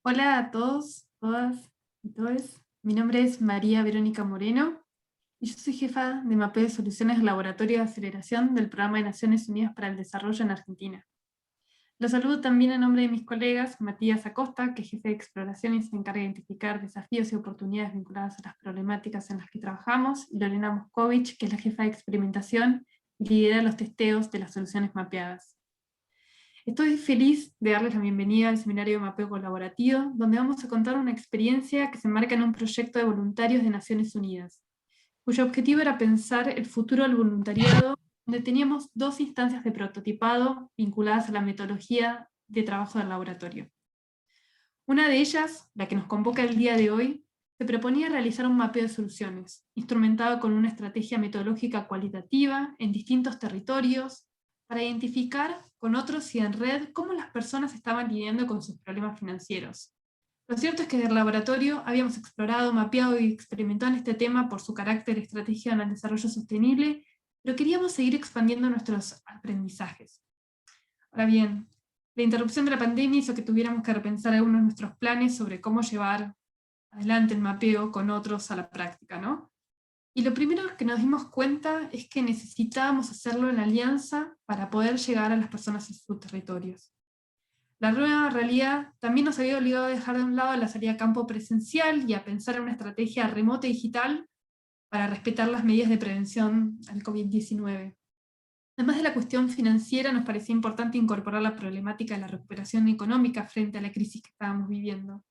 Hola a todos, todas y todes. Mi nombre es María Verónica Moreno y yo soy jefa de mapeo de soluciones del Laboratorio de Aceleración del Programa de Naciones Unidas para el Desarrollo en Argentina. Los saludo también en nombre de mis colegas Matías Acosta, que es jefe de exploración y se encarga de identificar desafíos y oportunidades vinculadas a las problemáticas en las que trabajamos, y Lorena Moscovich, que es la jefa de experimentación y lidera los testeos de las soluciones mapeadas. Estoy feliz de darles la bienvenida al seminario de mapeo colaborativo, donde vamos a contar una experiencia que se enmarca en un proyecto de voluntarios de Naciones Unidas, cuyo objetivo era pensar el futuro del voluntariado, donde teníamos dos instancias de prototipado vinculadas a la metodología de trabajo del laboratorio. Una de ellas, la que nos convoca el día de hoy, se proponía realizar un mapeo de soluciones, instrumentado con una estrategia metodológica cualitativa en distintos territorios, para identificar con otros y en red cómo las personas estaban lidiando con sus problemas financieros. Lo cierto es que desde el laboratorio habíamos explorado, mapeado y experimentado en este tema por su carácter estratégico en el desarrollo sostenible, pero queríamos seguir expandiendo nuestros aprendizajes. Ahora bien, la interrupción de la pandemia hizo que tuviéramos que repensar algunos de nuestros planes sobre cómo llevar adelante el mapeo con otros a la práctica, ¿no? Y lo primero que nos dimos cuenta es que necesitábamos hacerlo en alianza para poder llegar a las personas en sus territorios. La nueva realidad también nos había obligado a dejar de un lado la salida a campo presencial y a pensar en una estrategia remota y digital para respetar las medidas de prevención al COVID-19. Además de la cuestión financiera, nos parecía importante incorporar la problemática de la recuperación económica frente a la crisis que estábamos viviendo.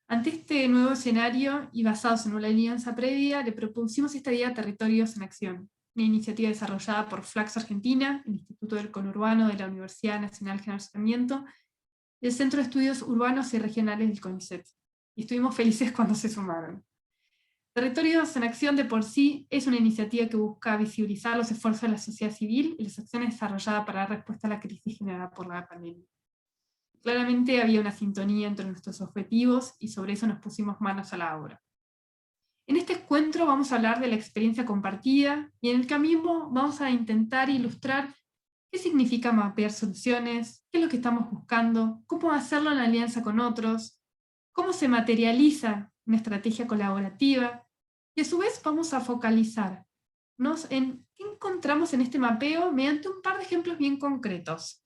Ante este nuevo escenario, y basados en una alianza previa, le propusimos esta guía Territorios en Acción, una iniciativa desarrollada por Flaxo Argentina, el Instituto del Conurbano de la Universidad Nacional General Sarmiento, y el Centro de Estudios Urbanos y Regionales del CONICET. Y estuvimos felices cuando se sumaron. Territorios en Acción de por sí es una iniciativa que busca visibilizar los esfuerzos de la sociedad civil y las acciones desarrolladas para dar respuesta a la crisis generada por la pandemia. Claramente había una sintonía entre nuestros objetivos y sobre eso nos pusimos manos a la obra. En este encuentro vamos a hablar de la experiencia compartida y en el camino vamos a intentar ilustrar qué significa mapear soluciones, qué es lo que estamos buscando, cómo hacerlo en alianza con otros, cómo se materializa una estrategia colaborativa, y a su vez vamos a focalizarnos en qué encontramos en este mapeo mediante un par de ejemplos bien concretos.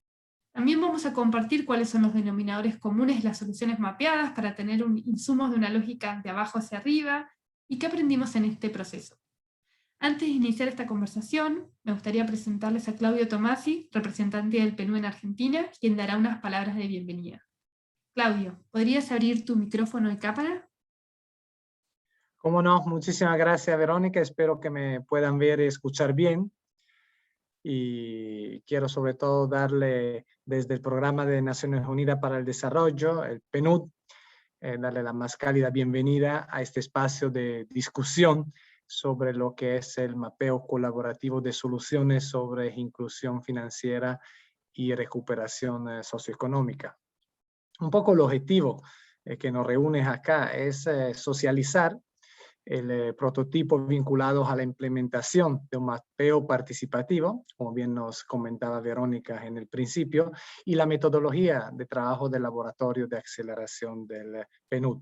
También vamos a compartir cuáles son los denominadores comunes de las soluciones mapeadas para tener insumos de una lógica de abajo hacia arriba y qué aprendimos en este proceso. Antes de iniciar esta conversación, me gustaría presentarles a Claudio Tomasi, representante del PNUD en Argentina, quien dará unas palabras de bienvenida. Claudio, ¿podrías abrir tu micrófono y cámara? Cómo no, muchísimas gracias Verónica, espero que me puedan ver y escuchar bien. Y quiero sobre todo darle desde el Programa de Naciones Unidas para el Desarrollo, el PNUD, darle la más cálida bienvenida a este espacio de discusión sobre lo que es el mapeo colaborativo de soluciones sobre inclusión financiera y recuperación socioeconómica. Un poco el objetivo que nos reúne acá es socializar el prototipo vinculados a la implementación de un mapeo participativo, como bien nos comentaba Verónica en el principio, y la metodología de trabajo del laboratorio de aceleración del PNUD.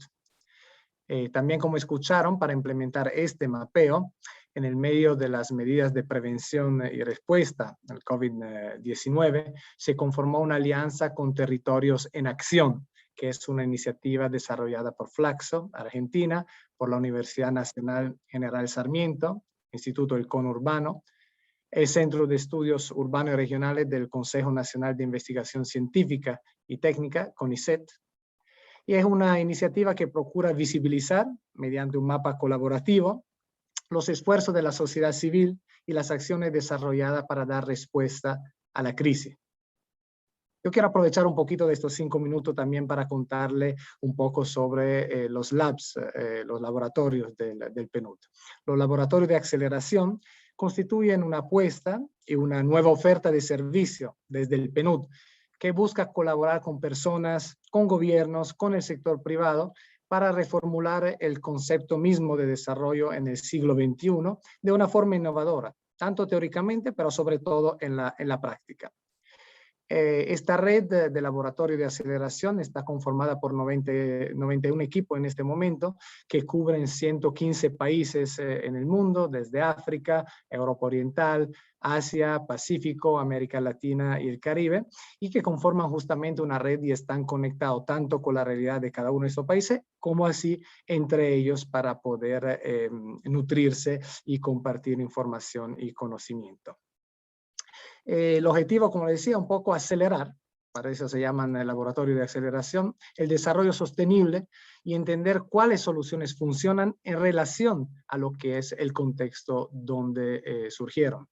También, como escucharon, para implementar este mapeo, en el medio de las medidas de prevención y respuesta al COVID-19, se conformó una alianza con Territorios en Acción, que es una iniciativa desarrollada por Flaxo, Argentina, por la Universidad Nacional General Sarmiento, Instituto del Conurbano, el Centro de Estudios Urbanos y Regionales del Consejo Nacional de Investigación Científica y Técnica, CONICET, y es una iniciativa que procura visibilizar, mediante un mapa colaborativo, los esfuerzos de la sociedad civil y las acciones desarrolladas para dar respuesta a la crisis. Yo quiero aprovechar un poquito de estos 5 minutos también para contarle un poco sobre los labs, los laboratorios del PNUD. Los laboratorios de aceleración constituyen una apuesta y una nueva oferta de servicio desde el PNUD, que busca colaborar con personas, con gobiernos, con el sector privado, para reformular el concepto mismo de desarrollo en el siglo XXI de una forma innovadora, tanto teóricamente, pero sobre todo en la práctica. Esta red de laboratorio de aceleración está conformada por 91 equipos en este momento que cubren 115 países en el mundo, desde África, Europa Oriental, Asia, Pacífico, América Latina y el Caribe, y que conforman justamente una red y están conectados tanto con la realidad de cada uno de estos países como así entre ellos para poder nutrirse y compartir información y conocimiento. El objetivo, como decía, un poco acelerar, para eso se llaman el laboratorio de aceleración, el desarrollo sostenible y entender cuáles soluciones funcionan en relación a lo que es el contexto donde surgieron.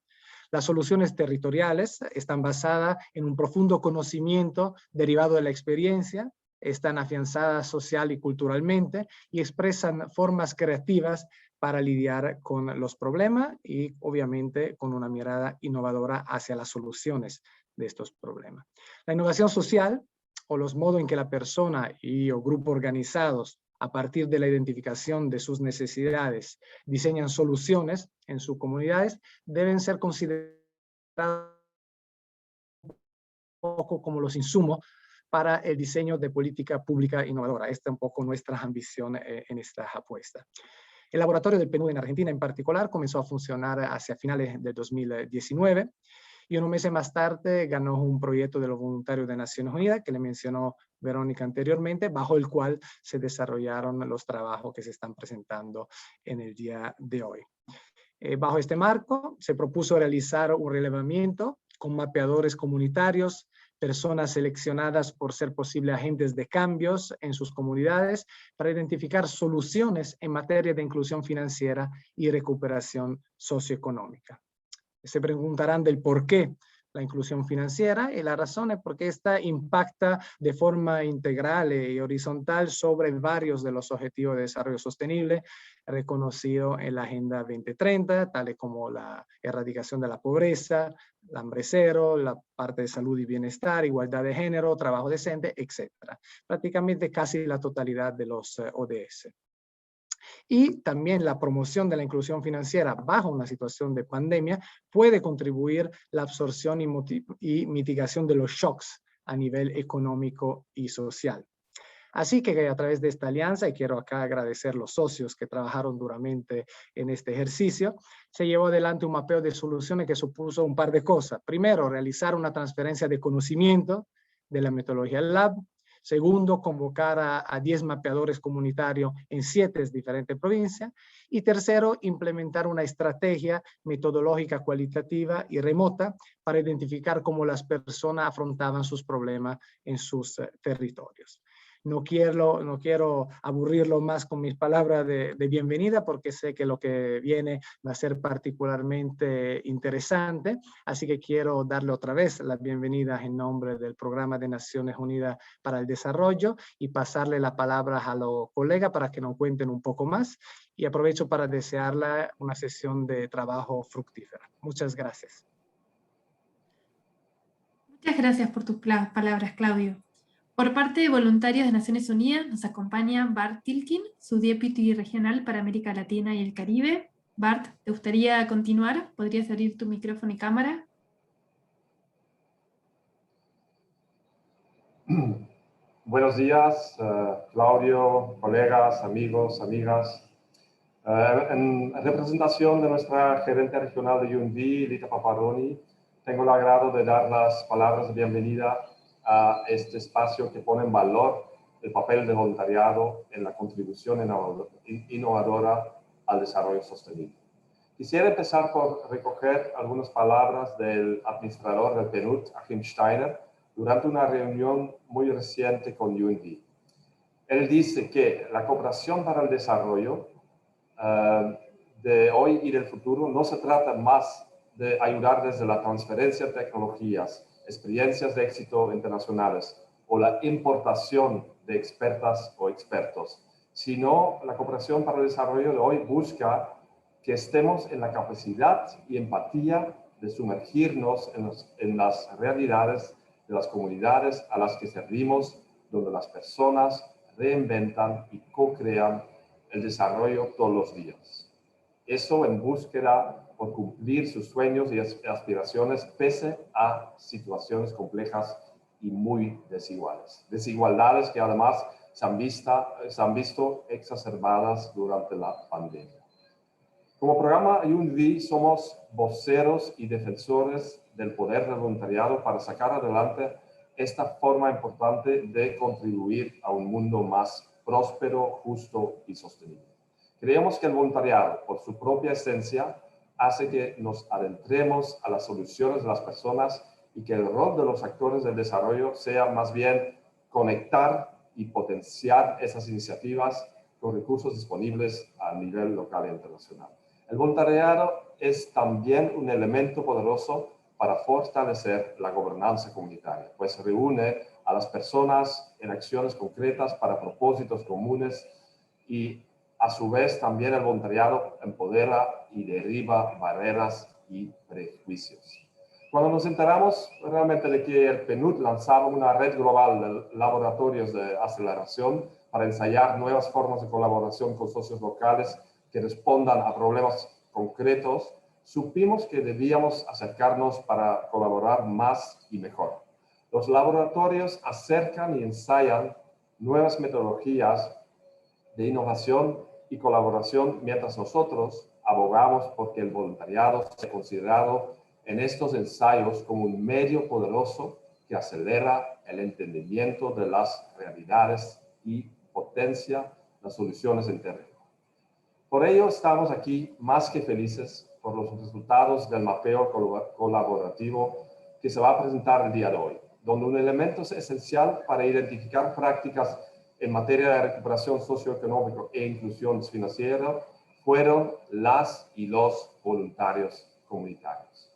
Las soluciones territoriales están basadas en un profundo conocimiento derivado de la experiencia, están afianzadas social y culturalmente y expresan formas creativas para lidiar con los problemas y obviamente con una mirada innovadora hacia las soluciones de estos problemas. La innovación social o los modos en que la persona o grupos organizados a partir de la identificación de sus necesidades diseñan soluciones en sus comunidades deben ser considerados un poco como los insumos para el diseño de política pública innovadora. Esta es un poco nuestra ambición en esta apuesta. El laboratorio del PNUD en Argentina en particular comenzó a funcionar hacia finales de 2019 y unos meses más tarde ganó un proyecto de los voluntarios de Naciones Unidas que le mencionó Verónica anteriormente, bajo el cual se desarrollaron los trabajos que se están presentando en el día de hoy. Bajo este marco se propuso realizar un relevamiento con mapeadores comunitarios, personas seleccionadas por ser posibles agentes de cambios en sus comunidades para identificar soluciones en materia de inclusión financiera y recuperación socioeconómica. Se preguntarán del por qué la inclusión financiera y la razón es porque esta impacta de forma integral y horizontal sobre varios de los objetivos de desarrollo sostenible reconocidos en la Agenda 2030, tales como la erradicación de la pobreza, el hambre cero, la parte de salud y bienestar, igualdad de género, trabajo decente, etc. Prácticamente casi la totalidad de los ODS. Y también la promoción de la inclusión financiera bajo una situación de pandemia puede contribuir la absorción y mitigación de los shocks a nivel económico y social. Así que a través de esta alianza, y quiero acá agradecer a los socios que trabajaron duramente en este ejercicio, se llevó adelante un mapeo de soluciones que supuso un par de cosas. Primero, realizar una transferencia de conocimiento de la metodología Lab. Segundo, convocar a 10 mapeadores comunitarios en 7 diferentes provincias. Y tercero, implementar una estrategia metodológica cualitativa y remota para identificar cómo las personas afrontaban sus problemas en sus territorios. No quiero aburrirlo más con mis palabras de bienvenida porque sé que lo que viene va a ser particularmente interesante. Así que quiero darle otra vez la bienvenida en nombre del Programa de Naciones Unidas para el Desarrollo y pasarle la palabra a los colegas para que nos cuenten un poco más. Y aprovecho para desearle una sesión de trabajo fructífera. Muchas gracias. Muchas gracias por tus palabras, Claudio. Por parte de Voluntarios de Naciones Unidas nos acompaña Bart Tilkin, su Deputy Regional para América Latina y el Caribe. Bart, ¿te gustaría continuar? ¿Podrías abrir tu micrófono y cámara? Buenos días, Claudio, colegas, amigos, amigas. En representación de nuestra gerente regional de UND, Lita Paparoni, tengo el agrado de dar las palabras de bienvenida a este espacio que pone en valor el papel del voluntariado en la contribución innovadora al desarrollo sostenible. Quisiera empezar por recoger algunas palabras del administrador del PNUD, Achim Steiner, durante una reunión muy reciente con UND. Él dice que la cooperación para el desarrollo de hoy y del futuro no se trata más de ayudar desde la transferencia de tecnologías, experiencias de éxito internacionales o la importación de expertas o expertos, sino la cooperación para el desarrollo de hoy busca que estemos en la capacidad y empatía de sumergirnos en las realidades de las comunidades a las que servimos, donde las personas reinventan y co-crean el desarrollo todos los días. Eso en búsqueda por cumplir sus sueños y aspiraciones pese a situaciones complejas y muy desiguales. Desigualdades que además se han visto exacerbadas durante la pandemia. Como programa UNV somos voceros y defensores del poder del voluntariado para sacar adelante esta forma importante de contribuir a un mundo más próspero, justo y sostenible. Creemos que el voluntariado, por su propia esencia, hace que nos adentremos a las soluciones de las personas y que el rol de los actores del desarrollo sea más bien conectar y potenciar esas iniciativas con recursos disponibles a nivel local e internacional. El voluntariado es también un elemento poderoso para fortalecer la gobernanza comunitaria, pues reúne a las personas en acciones concretas para propósitos comunes y a su vez también el voluntariado empodera y derriba barreras y prejuicios. Cuando nos enteramos realmente de que el PNUD lanzaba una red global de laboratorios de aceleración para ensayar nuevas formas de colaboración con socios locales que respondan a problemas concretos, supimos que debíamos acercarnos para colaborar más y mejor. Los laboratorios acercan y ensayan nuevas metodologías de innovación y colaboración, mientras nosotros abogamos porque el voluntariado sea considerado en estos ensayos como un medio poderoso que acelera el entendimiento de las realidades y potencia las soluciones en terreno. Por ello estamos aquí más que felices por los resultados del mapeo colaborativo que se va a presentar el día de hoy, donde un elemento esencial para identificar prácticas en materia de recuperación socioeconómica e inclusión financiera fueron las y los voluntarios comunitarios.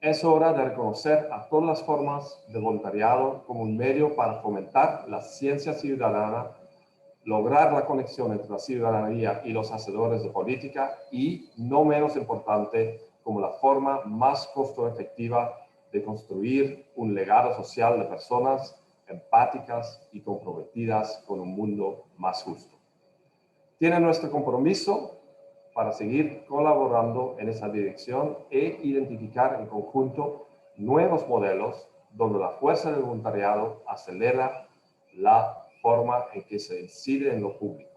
Es hora de reconocer a todas las formas de voluntariado como un medio para fomentar la ciencia ciudadana, lograr la conexión entre la ciudadanía y los hacedores de política y, no menos importante, como la forma más costo efectiva de construir un legado social de personas empáticas y comprometidas con un mundo más justo. Tiene nuestro compromiso para seguir colaborando en esa dirección e identificar en conjunto nuevos modelos donde la fuerza del voluntariado acelera la forma en que se incide en lo público.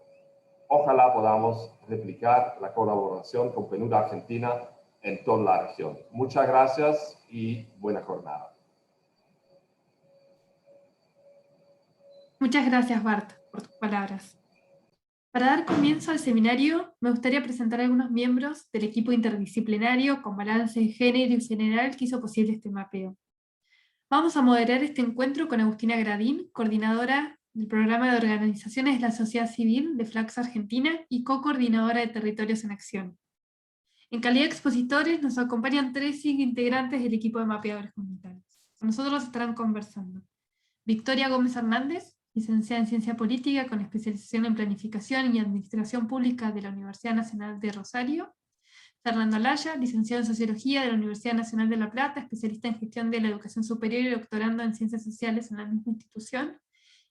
Ojalá podamos replicar la colaboración con PNUD Argentina en toda la región. Muchas gracias y buena jornada. Muchas gracias, Bart, por tus palabras. Para dar comienzo al seminario, me gustaría presentar a algunos miembros del equipo interdisciplinario con balance de género y general que hizo posible este mapeo. Vamos a moderar este encuentro con Agustina Gradín, coordinadora del Programa de Organizaciones de la Sociedad Civil de Flax Argentina y co-coordinadora de Territorios en Acción. En calidad de expositores nos acompañan 3 integrantes del equipo de mapeadores comunitarios. Con nosotros estarán conversando Victoria Gómez Hernández, licenciada en Ciencia Política con especialización en Planificación y Administración Pública de la Universidad Nacional de Rosario. Fernando Laya, licenciado en Sociología de la Universidad Nacional de La Plata, especialista en Gestión de la Educación Superior y doctorando en Ciencias Sociales en la misma institución.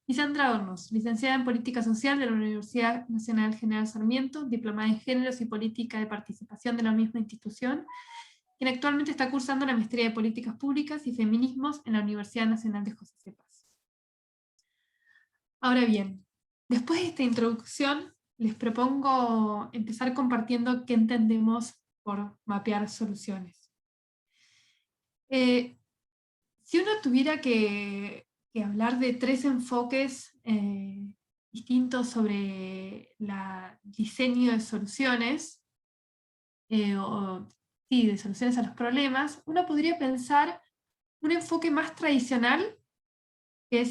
Y Sandra Hornos, licenciada en Política Social de la Universidad Nacional General Sarmiento, diplomada en Géneros y Política de Participación de la misma institución, quien actualmente está cursando la maestría de Políticas Públicas y Feminismos en la Universidad Nacional de José C. Paz. Ahora bien, después de esta introducción, les propongo empezar compartiendo qué entendemos por mapear soluciones. Si uno tuviera que hablar de 3 enfoques distintos sobre el diseño de soluciones, de soluciones a los problemas, uno podría pensar un enfoque más tradicional, que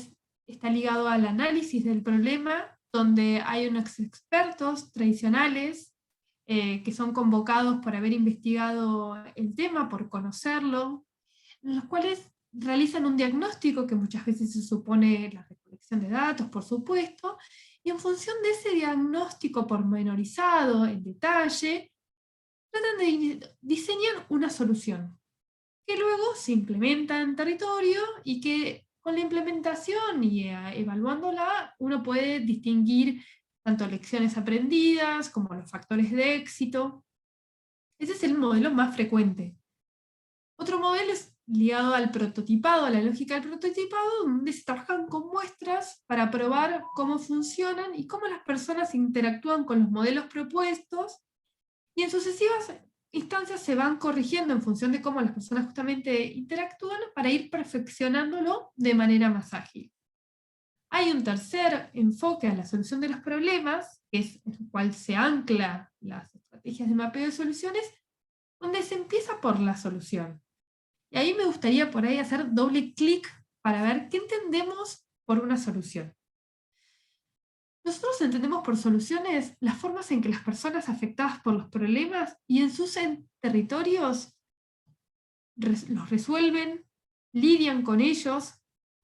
está ligado al análisis del problema, donde hay unos expertos tradicionales que son convocados por haber investigado el tema, por conocerlo, los cuales realizan un diagnóstico que muchas veces se supone la recolección de datos, por supuesto, y en función de ese diagnóstico pormenorizado, en detalle, tratan de diseñar una solución, que luego se implementa en territorio y que con la implementación y evaluándola, uno puede distinguir tanto lecciones aprendidas como los factores de éxito. Ese es el modelo más frecuente. Otro modelo es ligado al prototipado, a la lógica del prototipado, donde se trabajan con muestras para probar cómo funcionan y cómo las personas interactúan con los modelos propuestos, y en sucesivas instancias se van corrigiendo en función de cómo las personas justamente interactúan para ir perfeccionándolo de manera más ágil. Hay un tercer enfoque a la solución de los problemas, que es en el cual se ancla las estrategias de mapeo de soluciones, donde se empieza por la solución. Y ahí me gustaría por ahí hacer doble clic para ver qué entendemos por una solución. Nosotros entendemos por soluciones las formas en que las personas afectadas por los problemas y en sus territorios los resuelven, lidian con ellos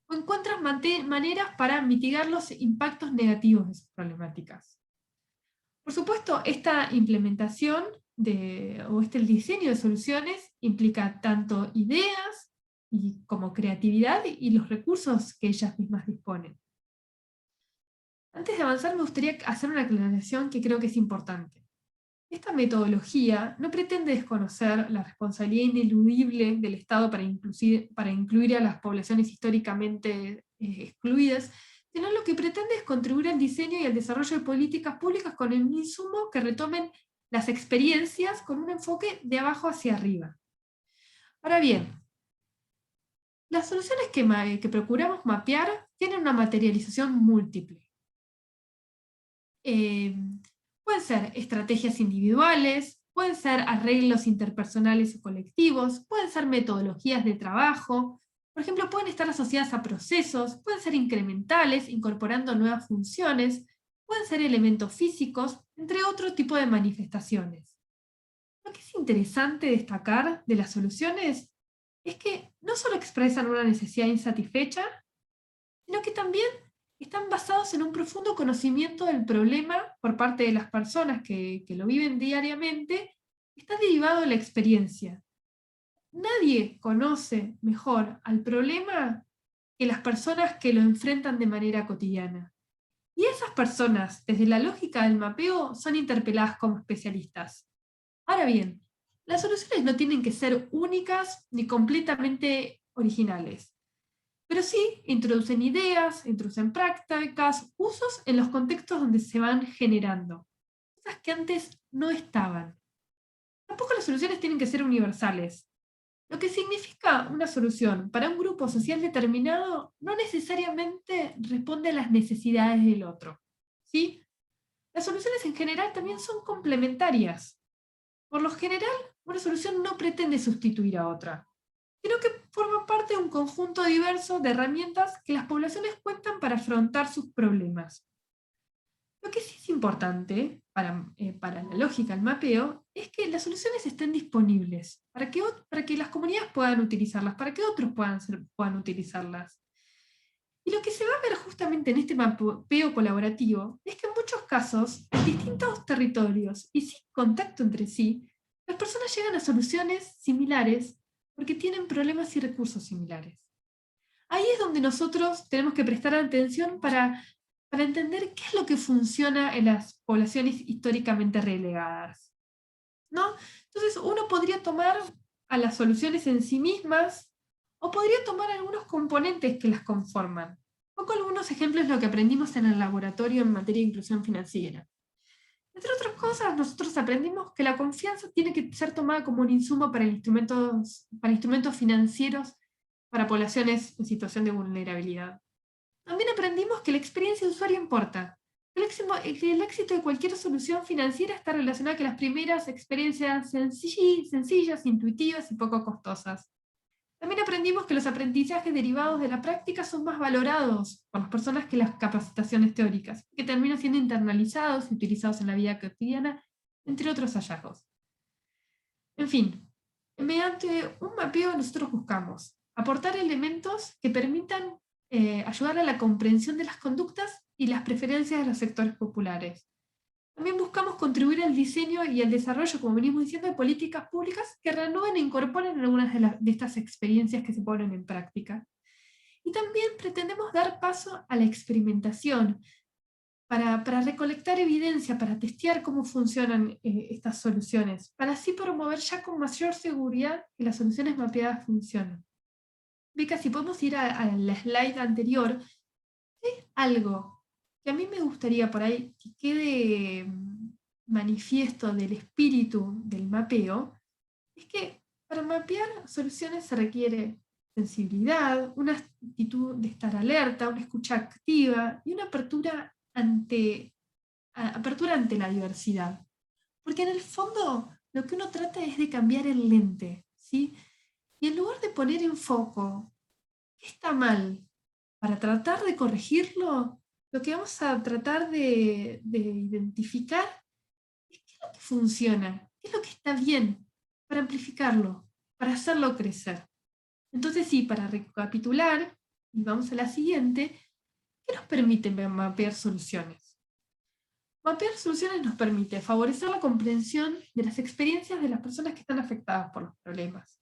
o encuentran maneras para mitigar los impactos negativos de sus problemáticas. Por supuesto, esta implementación el diseño de soluciones implica tanto ideas como creatividad y los recursos que ellas mismas disponen. Antes de avanzar, me gustaría hacer una aclaración que creo que es importante. Esta metodología no pretende desconocer la responsabilidad ineludible del Estado para incluir a las poblaciones históricamente excluidas, sino lo que pretende es contribuir al diseño y al desarrollo de políticas públicas con el insumo que retomen las experiencias con un enfoque de abajo hacia arriba. Ahora bien, las soluciones que procuramos mapear tienen una materialización múltiple. Pueden ser estrategias individuales, pueden ser arreglos interpersonales o colectivos, pueden ser metodologías de trabajo, por ejemplo, pueden estar asociadas a procesos, pueden ser incrementales, incorporando nuevas funciones, pueden ser elementos físicos, entre otro tipo de manifestaciones. Lo que es interesante destacar de las soluciones es que no solo expresan una necesidad insatisfecha, sino que también están basados en un profundo conocimiento del problema por parte de las personas que lo viven diariamente, está derivado de la experiencia. Nadie conoce mejor al problema que las personas que lo enfrentan de manera cotidiana. Y esas personas, desde la lógica del mapeo, son interpeladas como especialistas. Ahora bien, las soluciones no tienen que ser únicas ni completamente originales, pero sí introducen ideas, introducen prácticas, usos en los contextos donde se van generando, cosas que antes no estaban. Tampoco las soluciones tienen que ser universales. Lo que significa una solución para un grupo social determinado no necesariamente responde a las necesidades del otro, ¿sí? Las soluciones en general también son complementarias. Por lo general, una solución no pretende sustituir a otra, sino que forma parte de un conjunto diverso de herramientas que las poblaciones cuentan para afrontar sus problemas. Lo que sí es importante para la lógica del mapeo es que las soluciones estén disponibles para que las comunidades puedan utilizarlas, para que otros puedan utilizarlas. Y lo que se va a ver justamente en este mapeo colaborativo es que en muchos casos, en distintos territorios y sin contacto entre sí, las personas llegan a soluciones similares porque tienen problemas y recursos similares. Ahí es donde nosotros tenemos que prestar atención para entender qué es lo que funciona en las poblaciones históricamente relegadas, ¿no? Entonces uno podría tomar a las soluciones en sí mismas o podría tomar algunos componentes que las conforman. Pongo algunos ejemplos de lo que aprendimos en el laboratorio en materia de inclusión financiera. Entre otras cosas, nosotros aprendimos que la confianza tiene que ser tomada como un insumo para instrumentos financieros para poblaciones en situación de vulnerabilidad. También aprendimos que la experiencia de usuario importa. Que el éxito de cualquier solución financiera está relacionado con las primeras experiencias sencillas, intuitivas y poco costosas. También aprendimos que los aprendizajes derivados de la práctica son más valorados por las personas que las capacitaciones teóricas, que terminan siendo internalizados y utilizados en la vida cotidiana, entre otros hallazgos. En fin, mediante un mapeo nosotros buscamos aportar elementos que permitan ayudar a la comprensión de las conductas y las preferencias de los sectores populares. También buscamos contribuir al diseño y al desarrollo, como venimos diciendo, de políticas públicas que renueven e incorporen algunas de estas experiencias que se ponen en práctica. Y también pretendemos dar paso a la experimentación, para recolectar evidencia, para testear cómo funcionan estas soluciones, para así promover ya con mayor seguridad que las soluciones mapeadas funcionan. Beca, si podemos ir a la slide anterior, es algo que a mí me gustaría por ahí que quede manifiesto del espíritu del mapeo, es que para mapear soluciones se requiere sensibilidad, una actitud de estar alerta, una escucha activa y una apertura ante la diversidad. Porque en el fondo lo que uno trata es de cambiar el lente, ¿sí? Y en lugar de poner en foco qué está mal para tratar de corregirlo, lo que vamos a tratar de identificar es qué es lo que funciona, qué es lo que está bien, para amplificarlo, para hacerlo crecer. Entonces sí, para recapitular, y vamos a la siguiente, ¿qué nos permite mapear soluciones? Mapear soluciones nos permite favorecer la comprensión de las experiencias de las personas que están afectadas por los problemas.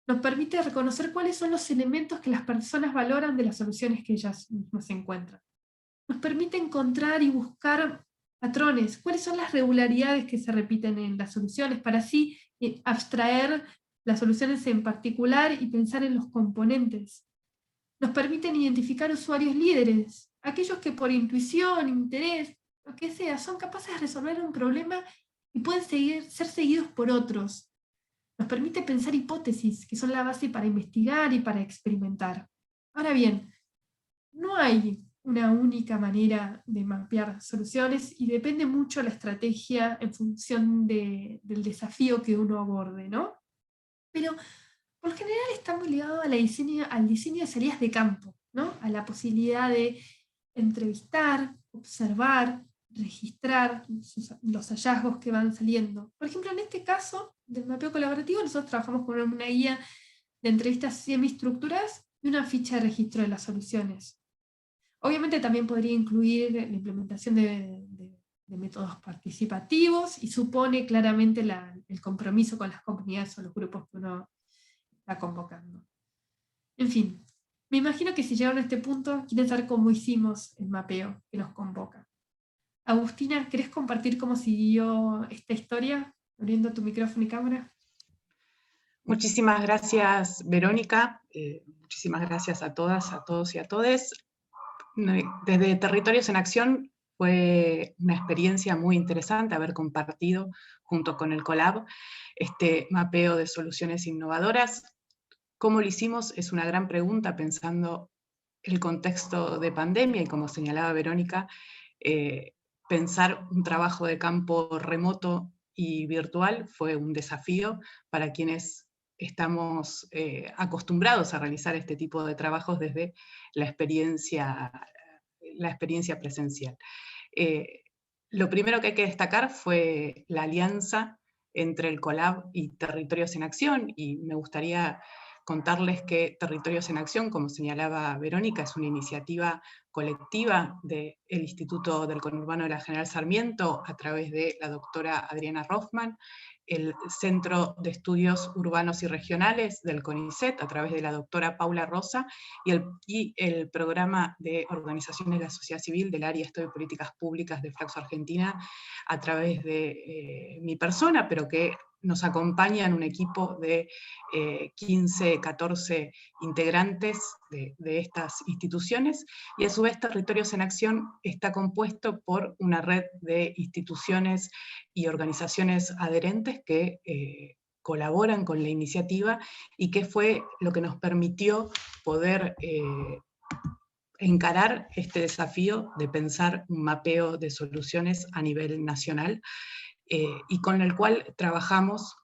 Nos permite reconocer cuáles son los elementos que las personas valoran de las soluciones que ellas mismas encuentran. Nos permite encontrar y buscar patrones, cuáles son las regularidades que se repiten en las soluciones, para así abstraer las soluciones en particular y pensar en los componentes. Nos permiten identificar usuarios líderes, aquellos que por intuición, interés, lo que sea, son capaces de resolver un problema y pueden ser seguidos por otros. Nos permite pensar hipótesis, que son la base para investigar y para experimentar. Ahora bien, no hay una única manera de mapear soluciones y depende mucho la estrategia en función del desafío que uno aborde, ¿no? Pero por lo general está muy ligado al diseño de salidas de campo, ¿no? A la posibilidad de entrevistar, observar, registrar los hallazgos que van saliendo. Por ejemplo, en este caso del mapeo colaborativo, nosotros trabajamos con una guía de entrevistas semiestructuradas y una ficha de registro de las soluciones. Obviamente también podría incluir la implementación de métodos participativos y supone claramente el compromiso con las comunidades o los grupos que uno está convocando. En fin, me imagino que si llegaron a este punto quieren saber cómo hicimos el mapeo que nos convoca. Agustina, ¿querés compartir cómo siguió esta historia? Abriendo tu micrófono y cámara. Muchísimas gracias, Verónica. Muchísimas gracias a todas, a todos y a todes. Desde Territorios en Acción fue una experiencia muy interesante haber compartido junto con el Colab este mapeo de soluciones innovadoras. ¿Cómo lo hicimos? Es una gran pregunta pensando el contexto de pandemia y como señalaba Verónica, pensar un trabajo de campo remoto y virtual fue un desafío para quienes estamos acostumbrados a realizar este tipo de trabajos desde la experiencia presencial. Lo primero que hay que destacar fue la alianza entre el Colab y Territorios en Acción, y me gustaría contarles que Territorios en Acción, como señalaba Verónica, es una iniciativa colectiva del Instituto del Conurbano de la General Sarmiento a través de la doctora Adriana Rothman, el Centro de Estudios Urbanos y Regionales del CONICET a través de la doctora Paula Rosa y el Programa de Organizaciones de la Sociedad Civil del Área de Estudio de Políticas Públicas de Flaxo Argentina a través de mi persona, pero que nos acompaña en un equipo de 15, 14 integrantes de estas instituciones, y a su vez Territorios en Acción está compuesto por una red de instituciones y organizaciones adherentes que colaboran con la iniciativa y que fue lo que nos permitió poder encarar este desafío de pensar un mapeo de soluciones a nivel nacional, y con el cual trabajamos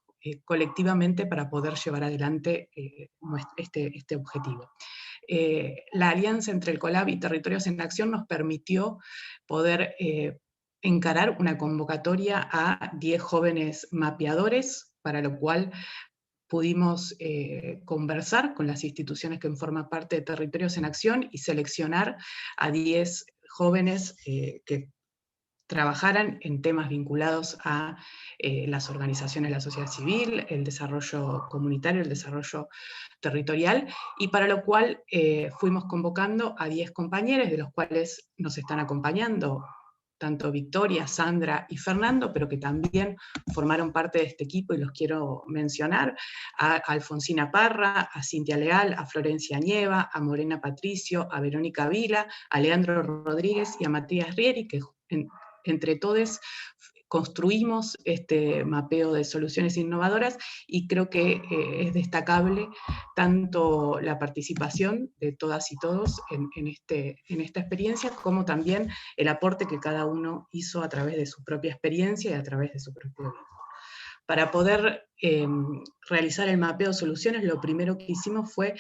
colectivamente para poder llevar adelante este objetivo. La alianza entre el Colab y Territorios en Acción nos permitió poder encarar una convocatoria a 10 jóvenes mapeadores, para lo cual pudimos conversar con las instituciones que forman parte de Territorios en Acción y seleccionar a 10 jóvenes que trabajaran en temas vinculados a las organizaciones de la sociedad civil, el desarrollo comunitario, el desarrollo territorial, y para lo cual fuimos convocando a 10 compañeros, de los cuales nos están acompañando tanto Victoria, Sandra y Fernando, pero que también formaron parte de este equipo y los quiero mencionar: a Alfonsina Parra, a Cintia Leal, a Florencia Nieva, a Morena Patricio, a Verónica Vila, a Leandro Rodríguez y a Matías Rieri, que entre todos construimos este mapeo de soluciones innovadoras, y creo que es destacable tanto la participación de todas y todos en esta experiencia, como también el aporte que cada uno hizo a través de su propia experiencia y a través de su propio vida. Para poder realizar el mapeo de soluciones, lo primero que hicimos fue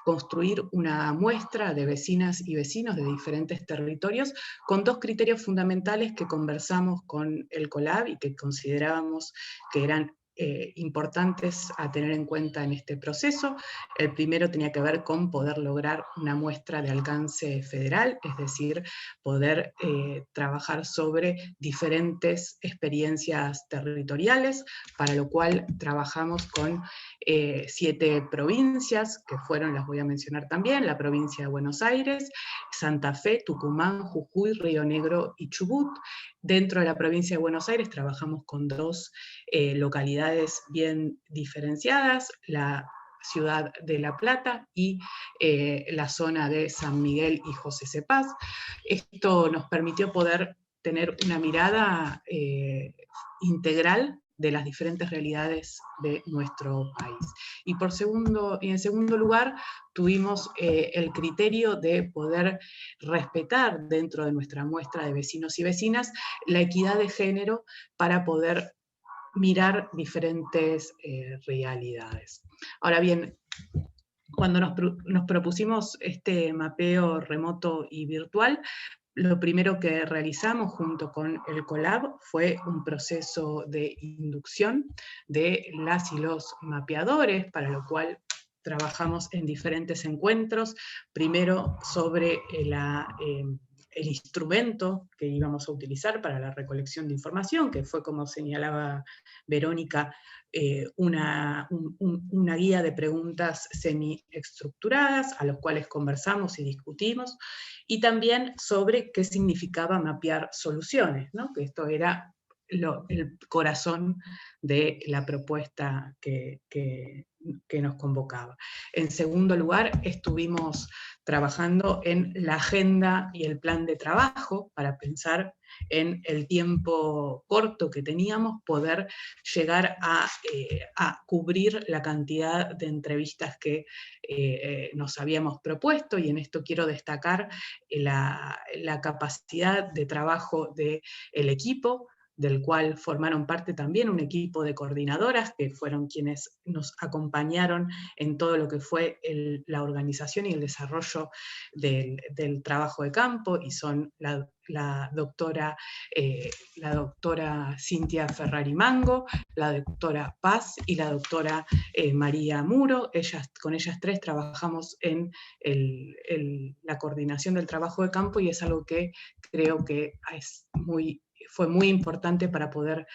construir una muestra de vecinas y vecinos de diferentes territorios con 2 criterios fundamentales que conversamos con el COLAB y que considerábamos que eran importantes a tener en cuenta en este proceso. El primero tenía que ver con poder lograr una muestra de alcance federal, es decir, poder trabajar sobre diferentes experiencias territoriales, para lo cual trabajamos con 7 provincias, que fueron, las voy a mencionar también: la provincia de Buenos Aires, Santa Fe, Tucumán, Jujuy, Río Negro y Chubut. Dentro de la provincia de Buenos Aires trabajamos con 2 localidades bien diferenciadas: la ciudad de La Plata y la zona de San Miguel y José Cepaz. Esto nos permitió poder tener una mirada integral de las diferentes realidades de nuestro país. Y en segundo lugar, tuvimos el criterio de poder respetar dentro de nuestra muestra de vecinos y vecinas la equidad de género, para poder mirar diferentes realidades. Ahora bien, cuando nos propusimos este mapeo remoto y virtual, lo primero que realizamos junto con el COLAB fue un proceso de inducción de las y los mapeadores, para lo cual trabajamos en diferentes encuentros, primero sobre el instrumento que íbamos a utilizar para la recolección de información, que fue, como señalaba Verónica, una guía de preguntas semi-estructuradas, a los cuales conversamos y discutimos, y también sobre qué significaba mapear soluciones, ¿no? Que esto era el corazón de la propuesta que nos convocaba. En segundo lugar, estuvimos trabajando en la agenda y el plan de trabajo para pensar en el tiempo corto que teníamos, poder llegar a cubrir la cantidad de entrevistas que nos habíamos propuesto, y en esto quiero destacar la capacidad de trabajo del equipo, del cual formaron parte también un equipo de coordinadoras, que fueron quienes nos acompañaron en todo lo que fue la organización y el desarrollo del trabajo de campo, y son la doctora Cintia Ferrari Mango, la doctora Paz y la doctora María Muro. Con ellas 3 trabajamos en la coordinación del trabajo de campo, y es algo que creo que fue muy importante para poder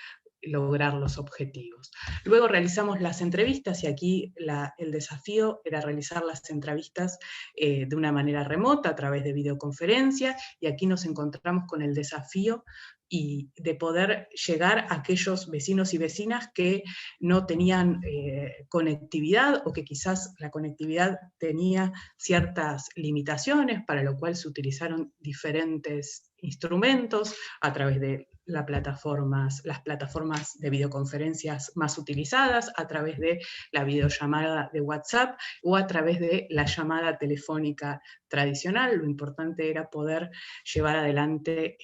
lograr los objetivos. Luego realizamos las entrevistas, y aquí el desafío era realizar las entrevistas de una manera remota, a través de videoconferencia, y aquí nos encontramos con el desafío de poder llegar a aquellos vecinos y vecinas que no tenían conectividad, o que quizás la conectividad tenía ciertas limitaciones, para lo cual se utilizaron diferentes instrumentos a través de las plataformas de videoconferencias más utilizadas, a través de la videollamada de WhatsApp o a través de la llamada telefónica tradicional. Lo importante era poder llevar adelante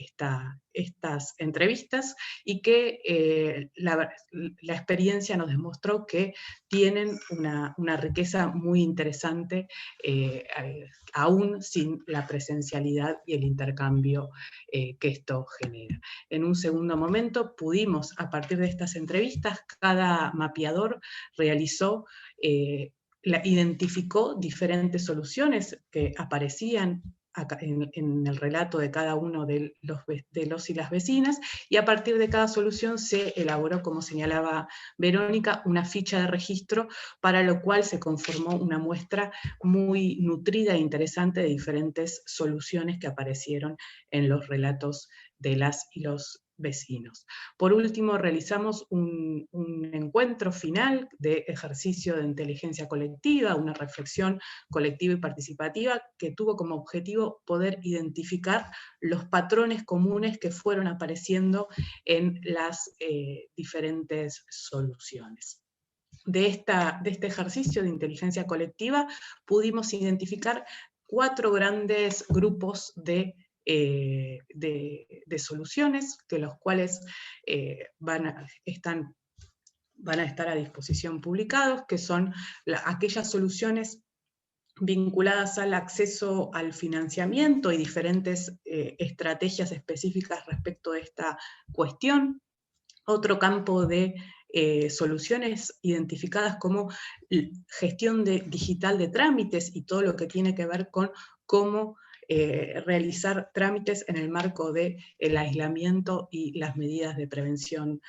estas entrevistas, y que la experiencia nos demostró que tienen una riqueza muy interesante, aún sin la presencialidad y el intercambio que esto genera. En un segundo momento pudimos, a partir de estas entrevistas, cada mapeador identificó diferentes soluciones que aparecían en el relato de cada uno de los y las vecinas, y a partir de cada solución se elaboró, como señalaba Verónica, una ficha de registro, para lo cual se conformó una muestra muy nutrida e interesante de diferentes soluciones que aparecieron en los relatos de las y los vecinos. Por último, realizamos un encuentro final de ejercicio de inteligencia colectiva, una reflexión colectiva y participativa que tuvo como objetivo poder identificar los patrones comunes que fueron apareciendo en las diferentes soluciones. De este ejercicio de inteligencia colectiva pudimos identificar 4 grandes grupos de soluciones, que los cuales van a estar a disposición publicados, que son aquellas soluciones vinculadas al acceso al financiamiento y diferentes estrategias específicas respecto de esta cuestión. Otro campo de soluciones identificadas como gestión digital de trámites y todo lo que tiene que ver con cómo realizar trámites en el marco del aislamiento y las medidas de prevención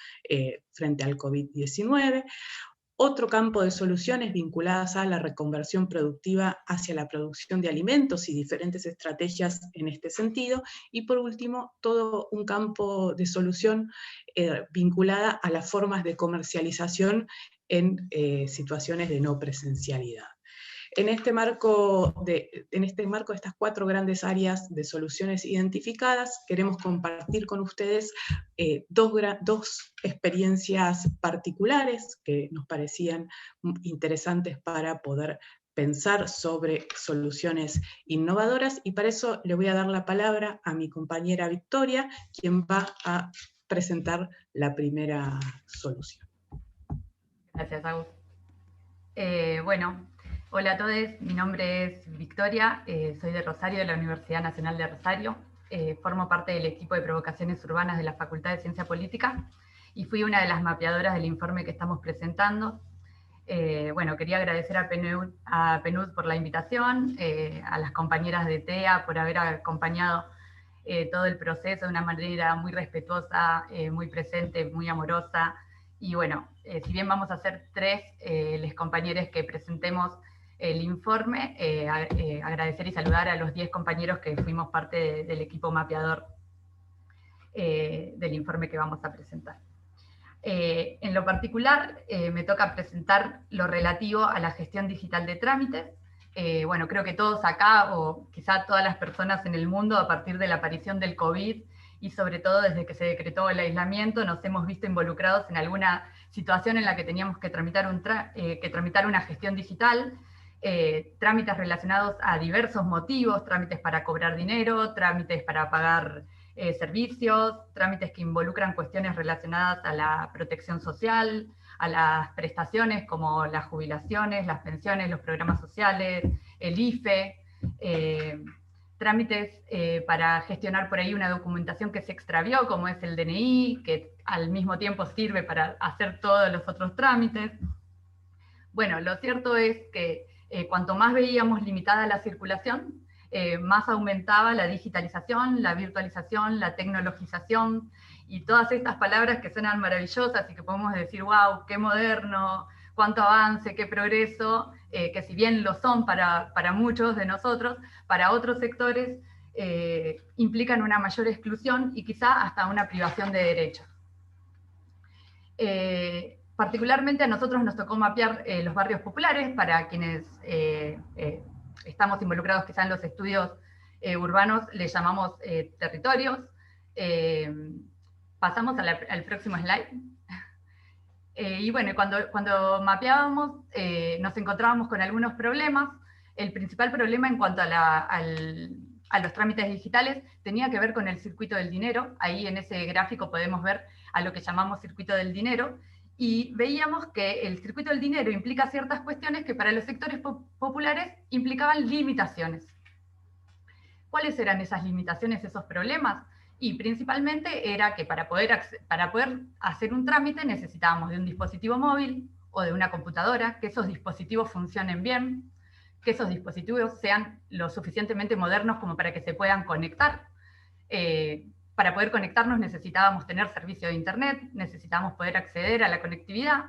frente al COVID-19. Otro campo de soluciones vinculadas a la reconversión productiva hacia la producción de alimentos y diferentes estrategias en este sentido. Y por último, todo un campo de solución vinculada a las formas de comercialización en situaciones de no presencialidad. En este marco de estas 4 grandes áreas de soluciones identificadas, queremos compartir con ustedes dos experiencias particulares que nos parecían interesantes para poder pensar sobre soluciones innovadoras, y para eso le voy a dar la palabra a mi compañera Victoria, quien va a presentar la primera solución. Gracias, Agus. Bueno, hola a todos, mi nombre es Victoria, soy de Rosario, de la Universidad Nacional de Rosario, formo parte del equipo de provocaciones urbanas de la Facultad de Ciencia Política y fui una de las mapeadoras del informe que estamos presentando. Bueno, quería agradecer a PNUD por la invitación, a las compañeras de TEA por haber acompañado todo el proceso de una manera muy respetuosa, muy presente, muy amorosa. Y bueno, si bien vamos a ser 3 les compañeros que presentemos el informe, agradecer y saludar a los 10 compañeros que fuimos parte del equipo mapeador del informe que vamos a presentar. En lo particular, me toca presentar lo relativo a la gestión digital de trámites. Bueno, creo que todos acá, o quizá todas las personas en el mundo, a partir de la aparición del COVID, y sobre todo desde que se decretó el aislamiento, nos hemos visto involucrados en alguna situación en la que teníamos que tramitar una gestión digital, trámites relacionados a diversos motivos, trámites para cobrar dinero, trámites para pagar servicios, trámites que involucran cuestiones relacionadas a la protección social, a las prestaciones como las jubilaciones, las pensiones, los programas sociales, el IFE, trámites para gestionar por ahí una documentación que se extravió, como es el DNI, que al mismo tiempo sirve para hacer todos los otros trámites. Bueno, lo cierto es que cuanto más veíamos limitada la circulación, más aumentaba la digitalización, la virtualización, la tecnologización, y todas estas palabras que suenan maravillosas y que podemos decir, wow, qué moderno, cuánto avance, qué progreso, que si bien lo son para muchos de nosotros, para otros sectores implican una mayor exclusión y quizá hasta una privación de derechos. Particularmente a nosotros nos tocó mapear los barrios populares, para quienes estamos involucrados quizá en los estudios urbanos, les llamamos territorios. Pasamos al próximo slide. Y bueno, cuando mapeábamos nos encontrábamos con algunos problemas. El principal problema en cuanto a los trámites digitales tenía que ver con el circuito del dinero. Ahí en ese gráfico podemos ver a lo que llamamos circuito del dinero, y veíamos que el circuito del dinero implica ciertas cuestiones que para los sectores populares implicaban limitaciones. ¿Cuáles eran esas limitaciones, esos problemas? Y principalmente era que para poder hacer un trámite necesitábamos de un dispositivo móvil o de una computadora, que esos dispositivos funcionen bien, que esos dispositivos sean lo suficientemente modernos como para que se puedan conectar. Para poder conectarnos necesitábamos tener servicio de internet, necesitábamos poder acceder a la conectividad.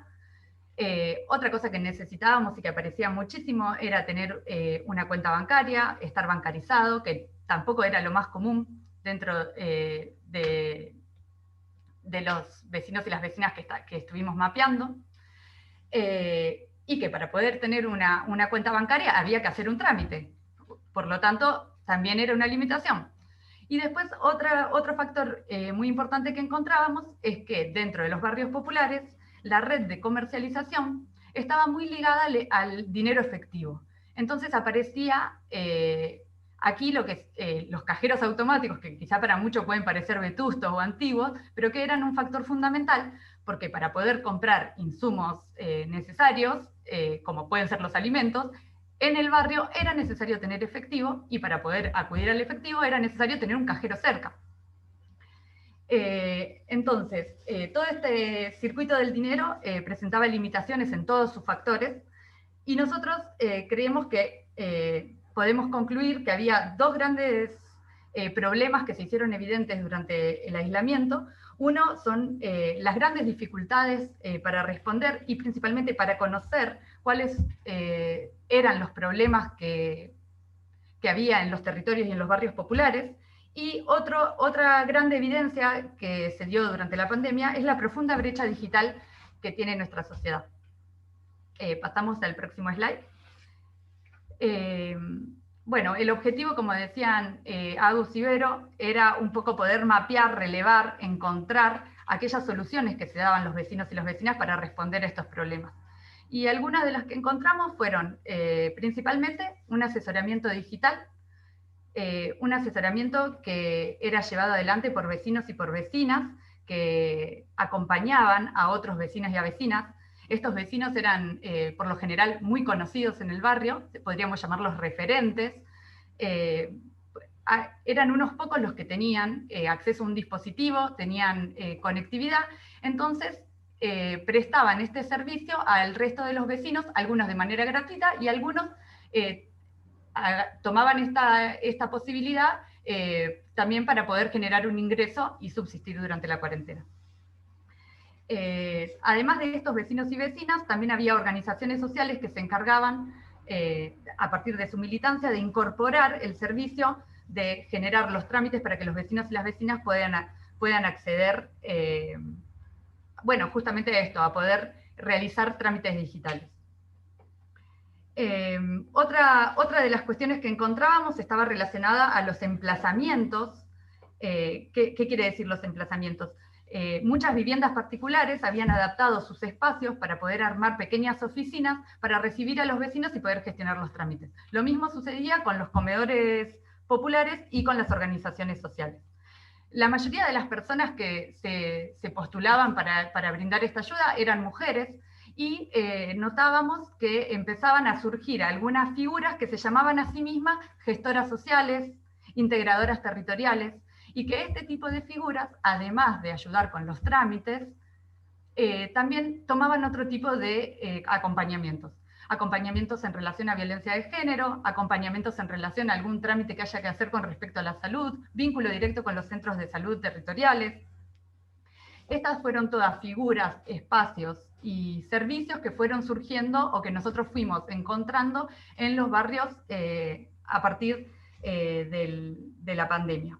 Otra cosa que necesitábamos y que aparecía muchísimo era tener una cuenta bancaria, estar bancarizado, que tampoco era lo más común dentro de los vecinos y las vecinas que estuvimos mapeando. Y que para poder tener una cuenta bancaria había que hacer un trámite. Por lo tanto, también era una limitación. Y después otro factor muy importante que encontrábamos es que dentro de los barrios populares la red de comercialización estaba muy ligada al dinero efectivo. Entonces aparecía aquí lo que es, los cajeros automáticos, que quizá para muchos pueden parecer vetustos o antiguos, pero que eran un factor fundamental, porque para poder comprar insumos necesarios, como pueden ser los alimentos, en el barrio era necesario tener efectivo, y para poder acudir al efectivo era necesario tener un cajero cerca. Entonces, todo este circuito del dinero presentaba limitaciones en todos sus factores, y nosotros creemos que podemos concluir que había dos grandes problemas que se hicieron evidentes durante el aislamiento. Uno son las grandes dificultades para responder y principalmente para conocer cuáles eran los problemas que había en los territorios y en los barrios populares. Y otra gran evidencia que se dio durante la pandemia es la profunda brecha digital que tiene nuestra sociedad. Pasamos al próximo slide. Bueno, el objetivo, como decían Agus y Vero, era un poco poder mapear, relevar, encontrar aquellas soluciones que se daban los vecinos y las vecinas para responder a estos problemas. Y algunas de las que encontramos fueron principalmente un asesoramiento digital, un asesoramiento que era llevado adelante por vecinos y por vecinas que acompañaban a otros vecinos y a vecinas. Estos vecinos eran, por lo general, muy conocidos en el barrio, podríamos llamarlos referentes. Eran unos pocos los que tenían acceso a un dispositivo, tenían conectividad, entonces prestaban este servicio al resto de los vecinos, algunos de manera gratuita y algunos tomaban esta posibilidad también para poder generar un ingreso y subsistir durante la cuarentena. Además de estos vecinos y vecinas, también había organizaciones sociales que se encargaban, a partir de su militancia, de incorporar el servicio, de generar los trámites para que los vecinos y las vecinas puedan acceder, bueno, justamente a esto, a poder realizar trámites digitales. Otra de las cuestiones que encontrábamos estaba relacionada a los emplazamientos. ¿Qué quiere decir los emplazamientos? Muchas viviendas particulares habían adaptado sus espacios para poder armar pequeñas oficinas para recibir a los vecinos y poder gestionar los trámites. Lo mismo sucedía con los comedores populares y con las organizaciones sociales. La mayoría de las personas que se postulaban para brindar esta ayuda eran mujeres, y notábamos que empezaban a surgir algunas figuras que se llamaban a sí mismas gestoras sociales, integradoras territoriales, y que este tipo de figuras, además de ayudar con los trámites, también tomaban otro tipo de acompañamientos. Acompañamientos en relación a violencia de género, acompañamientos en relación a algún trámite que haya que hacer con respecto a la salud, vínculo directo con los centros de salud territoriales. Estas fueron todas figuras, espacios y servicios que fueron surgiendo o que nosotros fuimos encontrando en los barrios a partir de la pandemia.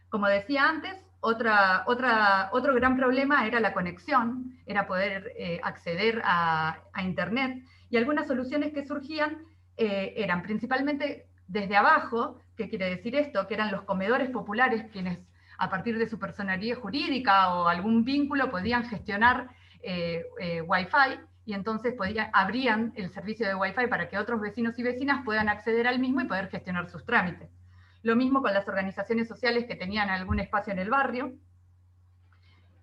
Como decía antes, otro gran problema era la conexión, era poder acceder a Internet, y algunas soluciones que surgían eran principalmente desde abajo. ¿Qué quiere decir esto? Que eran los comedores populares quienes, a partir de su personería jurídica o algún vínculo, podían gestionar Wi-Fi, y entonces abrían el servicio de Wi-Fi para que otros vecinos y vecinas puedan acceder al mismo y poder gestionar sus trámites. Lo mismo con las organizaciones sociales que tenían algún espacio en el barrio,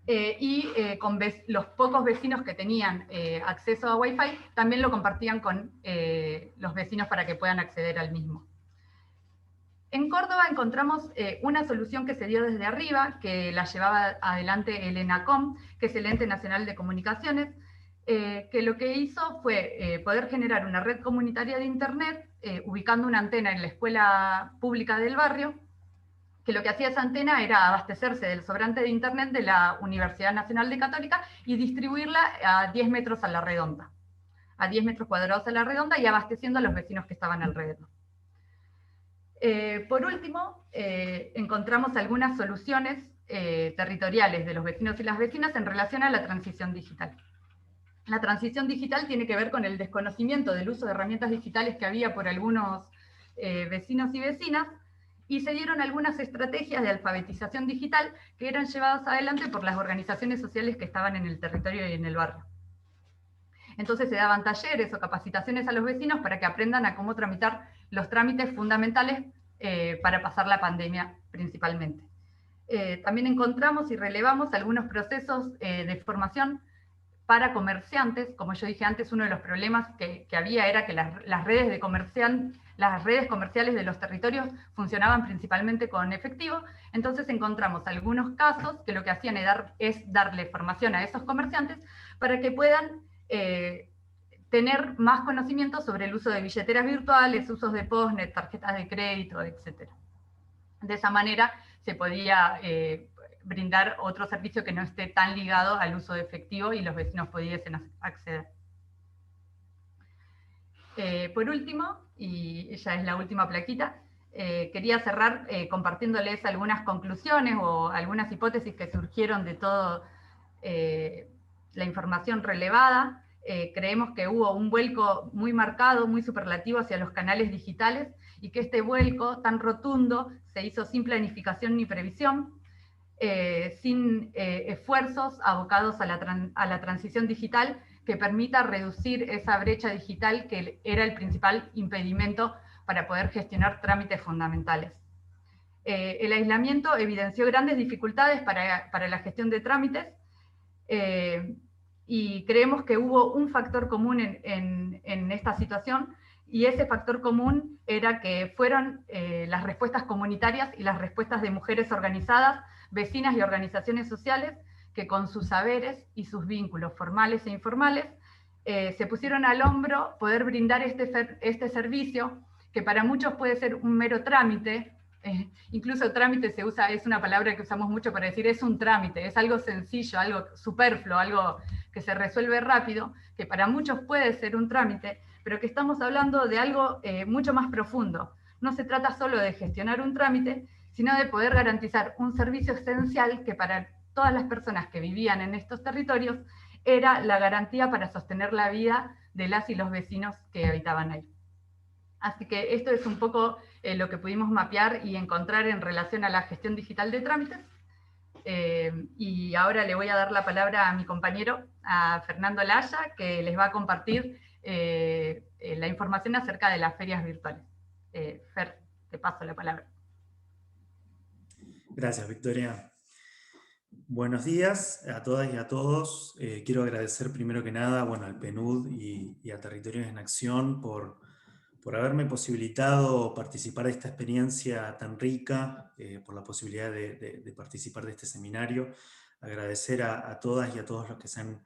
y con los pocos vecinos que tenían acceso a Wi-Fi, también lo compartían con los vecinos para que puedan acceder al mismo. En Córdoba encontramos una solución que se dio desde arriba, que la llevaba adelante el ENACOM, que es el Ente Nacional de Comunicaciones, que lo que hizo fue poder generar una red comunitaria de Internet ubicando una antena en la escuela pública del barrio, que lo que hacía esa antena era abastecerse del sobrante de internet de la Universidad Nacional de Católica y distribuirla a 10 metros a la redonda, a 10 metros cuadrados a la redonda, y abasteciendo a los vecinos que estaban alrededor. Por último, encontramos algunas soluciones territoriales de los vecinos y las vecinas en relación a la transición digital. La transición digital tiene que ver con el desconocimiento del uso de herramientas digitales que había por algunos vecinos y vecinas, y se dieron algunas estrategias de alfabetización digital que eran llevadas adelante por las organizaciones sociales que estaban en el territorio y en el barrio. Entonces se daban talleres o capacitaciones a los vecinos para que aprendan a cómo tramitar los trámites fundamentales para pasar la pandemia principalmente. También encontramos y relevamos algunos procesos de formación para comerciantes. Como yo dije antes, uno de los problemas que había era que las redes comerciales de los territorios funcionaban principalmente con efectivo. Entonces encontramos algunos casos que lo que hacían es darle formación a esos comerciantes para que puedan tener más conocimiento sobre el uso de billeteras virtuales, usos de postnet, tarjetas de crédito, etc. De esa manera se podía brindar otro servicio que no esté tan ligado al uso de efectivo y los vecinos pudiesen acceder. Por último, y ya es la última plaquita, quería cerrar compartiéndoles algunas conclusiones o algunas hipótesis que surgieron de toda la información relevada. Creemos que hubo un vuelco muy marcado, muy superlativo hacia los canales digitales, y que este vuelco tan rotundo se hizo sin planificación ni previsión, sin esfuerzos abocados a la transición digital que permita reducir esa brecha digital que era el principal impedimento para poder gestionar trámites fundamentales. El aislamiento evidenció grandes dificultades para la gestión de trámites, y creemos que hubo un factor común en esta situación, y ese factor común era que fueron las respuestas comunitarias y las respuestas de mujeres organizadas, vecinas y organizaciones sociales, que con sus saberes y sus vínculos formales e informales se pusieron al hombro poder brindar este servicio, que para muchos puede ser un mero trámite. Incluso trámite es una palabra que usamos mucho para decir es un trámite, es algo sencillo, algo superfluo, algo que se resuelve rápido, que para muchos puede ser un trámite, pero que estamos hablando de algo mucho más profundo. No se trata solo de gestionar un trámite, sino de poder garantizar un servicio esencial que para todas las personas que vivían en estos territorios era la garantía para sostener la vida de las y los vecinos que habitaban ahí. Así que esto es un poco lo que pudimos mapear y encontrar en relación a la gestión digital de trámites. Y ahora le voy a dar la palabra a mi compañero, a Fernando Laya, que les va a compartir la información acerca de las ferias virtuales. Fer, te paso la palabra. Gracias, Victoria. Buenos días a todas y a todos. Quiero agradecer primero que nada, al PNUD y a Territorios en Acción por haberme posibilitado participar de esta experiencia tan rica, por la posibilidad de participar de este seminario. Agradecer a todas y a todos los que se han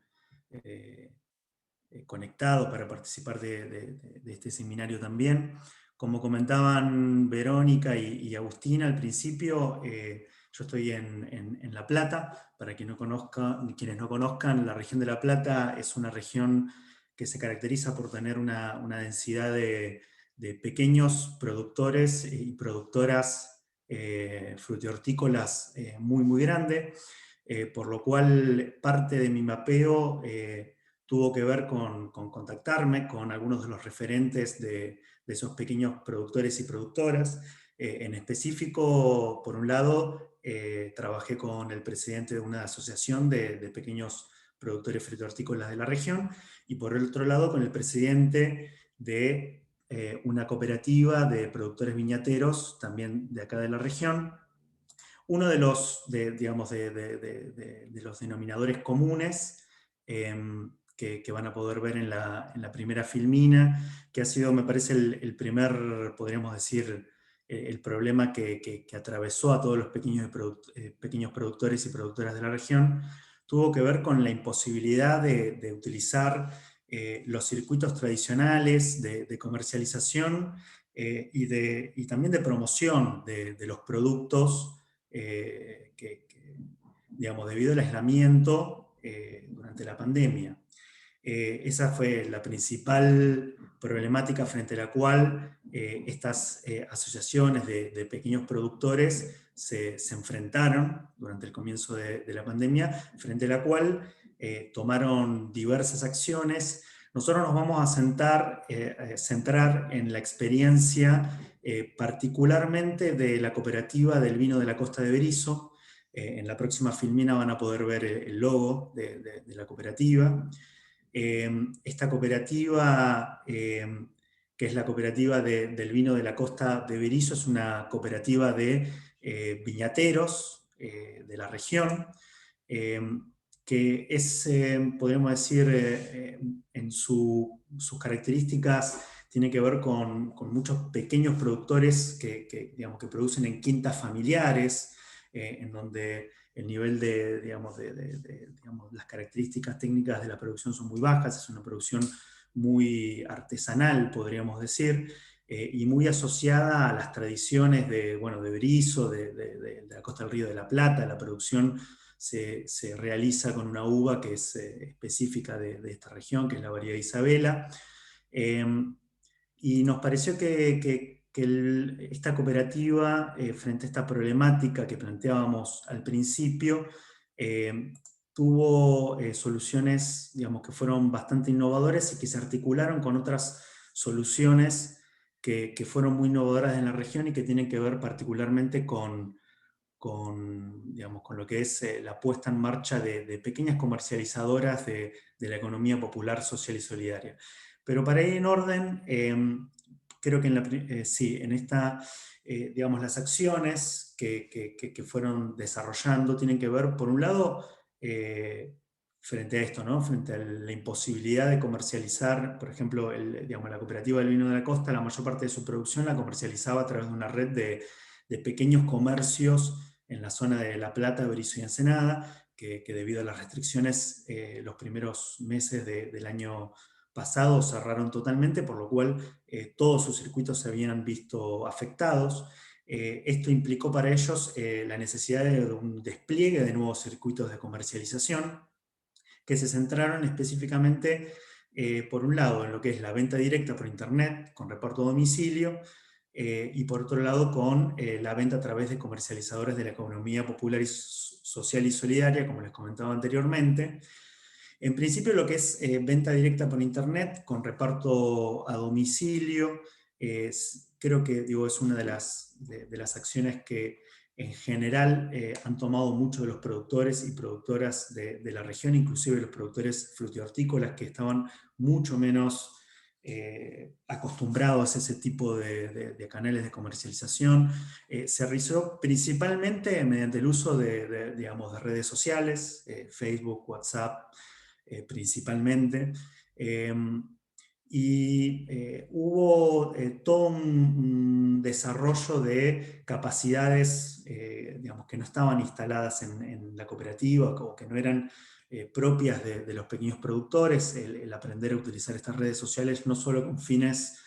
conectado para participar de este seminario también. Como comentaban Verónica y Agustina al principio, yo estoy en La Plata. Para quienes no conozcan, la región de La Plata es una región que se caracteriza por tener una densidad de pequeños productores y productoras frutihortícolas muy, muy grande, por lo cual parte de mi mapeo tuvo que ver con contactarme con algunos de los referentes de esos pequeños productores y productoras. En específico, por un lado, trabajé con el presidente de una asociación de pequeños productores frutihortícolas de la región, y por el otro lado con el presidente de una cooperativa de productores viñateros, también de acá de la región. Uno de los, de los denominadores comunes que van a poder ver en la primera filmina, que ha sido, me parece, el primer, podríamos decir, el problema que atravesó a todos los pequeños productores y productoras de la región, tuvo que ver con la imposibilidad de utilizar los circuitos tradicionales de comercialización y también de promoción de los productos digamos, debido al aislamiento durante la pandemia. Esa fue la principal problemática frente a la cual estas asociaciones de pequeños productores se enfrentaron durante el comienzo de la pandemia, frente a la cual tomaron diversas acciones. Nosotros nos vamos a centrar en la experiencia particularmente de la cooperativa del vino de la Costa de Berisso. En la próxima filmina van a poder ver el logo de la cooperativa. Esta cooperativa, que es la cooperativa del vino de la Costa de Berisso, es una cooperativa de viñateros de la región, que es, podríamos decir, en sus características tiene que ver con muchos pequeños productores digamos, que producen en quintas familiares, en donde el nivel digamos, las características técnicas de la producción son muy bajas, es una producción muy artesanal, podríamos decir, y muy asociada a las tradiciones de Berisso, de la costa del Río de la Plata. La producción se realiza con una uva que es específica de esta región, que es la variedad Isabela. Y nos pareció que esta cooperativa, frente a esta problemática que planteábamos al principio, tuvo soluciones, digamos, que fueron bastante innovadoras y que se articularon con otras soluciones que fueron muy innovadoras en la región y que tienen que ver particularmente con lo que es la puesta en marcha de pequeñas comercializadoras de la economía popular, social y solidaria. Pero para ir en orden, creo que en esta, digamos, las acciones que fueron desarrollando tienen que ver, por un lado, frente a esto, ¿no? Frente a la imposibilidad de comercializar, por ejemplo, digamos, la cooperativa del vino de la Costa, la mayor parte de su producción la comercializaba a través de una red de pequeños comercios en la zona de La Plata, Berisso y Ensenada, que debido a las restricciones los primeros meses del año pasado cerraron totalmente, por lo cual todos sus circuitos se habían visto afectados. Esto implicó para ellos la necesidad de un despliegue de nuevos circuitos de comercialización que se centraron específicamente, por un lado, en lo que es la venta directa por internet, con reparto a domicilio, y por otro lado con la venta a través de comercializadores de la economía popular y social y solidaria, como les comentaba anteriormente. En principio lo que es venta directa por internet con reparto a domicilio, creo que es una de las acciones que en general han tomado muchos de los productores y productoras de la región, inclusive los productores frutihortícolas que estaban mucho menos acostumbrados a ese tipo de canales de comercialización. Se realizó principalmente mediante el uso de redes sociales, Facebook, WhatsApp, principalmente, y hubo todo un desarrollo de capacidades digamos, que no estaban instaladas en la cooperativa o que no eran propias de los pequeños productores, el aprender a utilizar estas redes sociales no solo con fines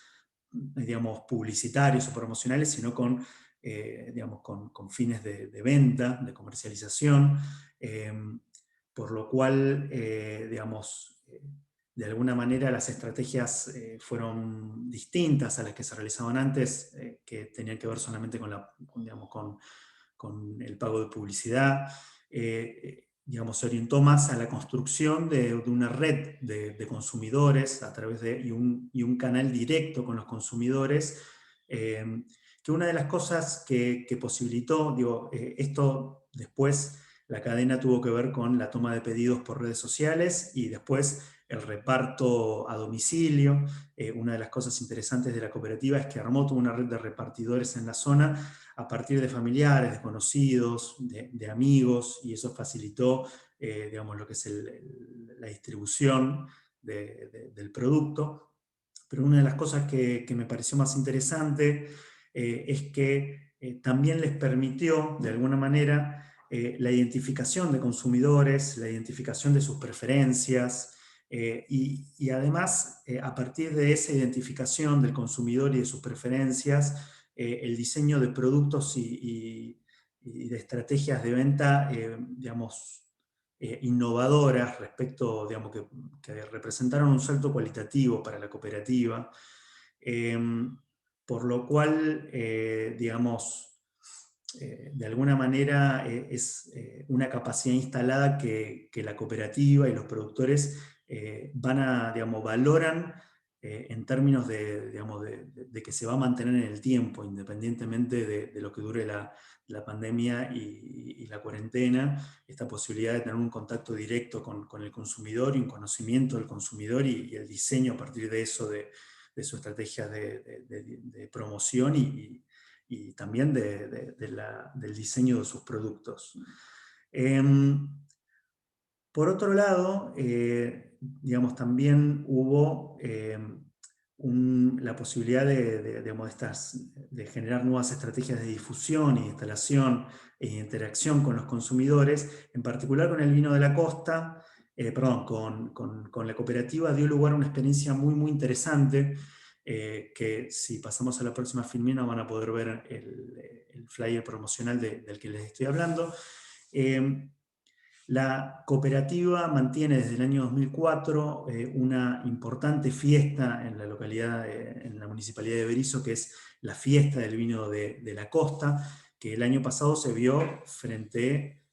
digamos, publicitarios o promocionales, sino con fines de venta, de comercialización, por lo cual, de alguna manera las estrategias fueron distintas a las que se realizaban antes, que tenían que ver solamente con el pago de publicidad. Se orientó más a la construcción de una red de consumidores a través y un canal directo con los consumidores, que una de las cosas que posibilitó, esto después la cadena tuvo que ver con la toma de pedidos por redes sociales y después el reparto a domicilio. Una de las cosas interesantes de la cooperativa es que armó toda una red de repartidores en la zona a partir de familiares, de conocidos, de amigos, y eso facilitó lo que es la distribución del producto. Pero una de las cosas que me pareció más interesante es que también les permitió, de alguna manera, la identificación de consumidores, la identificación de sus preferencias, Y además, a partir de esa identificación del consumidor y de sus preferencias, el diseño de productos y de estrategias de venta, digamos, innovadoras respecto, digamos, que representaron un salto cualitativo para la cooperativa, por lo cual, digamos, de alguna manera es una capacidad instalada que la cooperativa y los productores digamos, valoran en términos digamos, de que se va a mantener en el tiempo, independientemente de lo que dure la pandemia y la cuarentena, esta posibilidad de tener un contacto directo con el consumidor y un conocimiento del consumidor y el diseño a partir de eso, de su estrategia de promoción y también del diseño de sus productos. Por otro lado, digamos, también hubo la posibilidad de generar nuevas estrategias de difusión y instalación e interacción con los consumidores, en particular con el vino de la costa, con la cooperativa dio lugar a una experiencia muy, muy interesante, que si pasamos a la próxima filmina van a poder ver el flyer promocional del que les estoy hablando. La cooperativa mantiene desde el año 2004 una importante fiesta en la localidad, en la municipalidad de Berisso, que es la fiesta del vino de la costa, que el año pasado se vio frente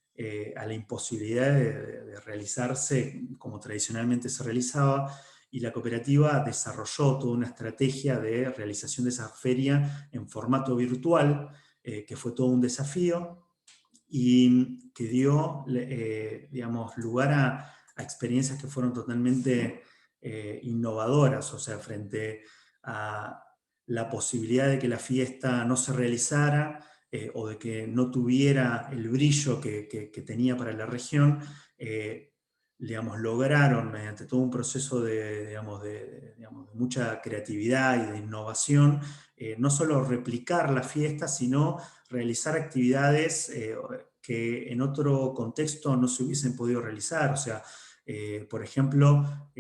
a la imposibilidad de realizarse como tradicionalmente se realizaba, y la cooperativa desarrolló toda una estrategia de realización de esa feria en formato virtual, que fue todo un desafío, y que dio digamos, lugar a experiencias que fueron totalmente innovadoras, o sea, frente a la posibilidad de que la fiesta no se realizara o de que no tuviera el brillo que tenía para la región, digamos, lograron, mediante todo un proceso de mucha creatividad y de innovación, no solo replicar la fiesta, sino realizar actividades que en otro contexto no se hubiesen podido realizar. O sea, por ejemplo,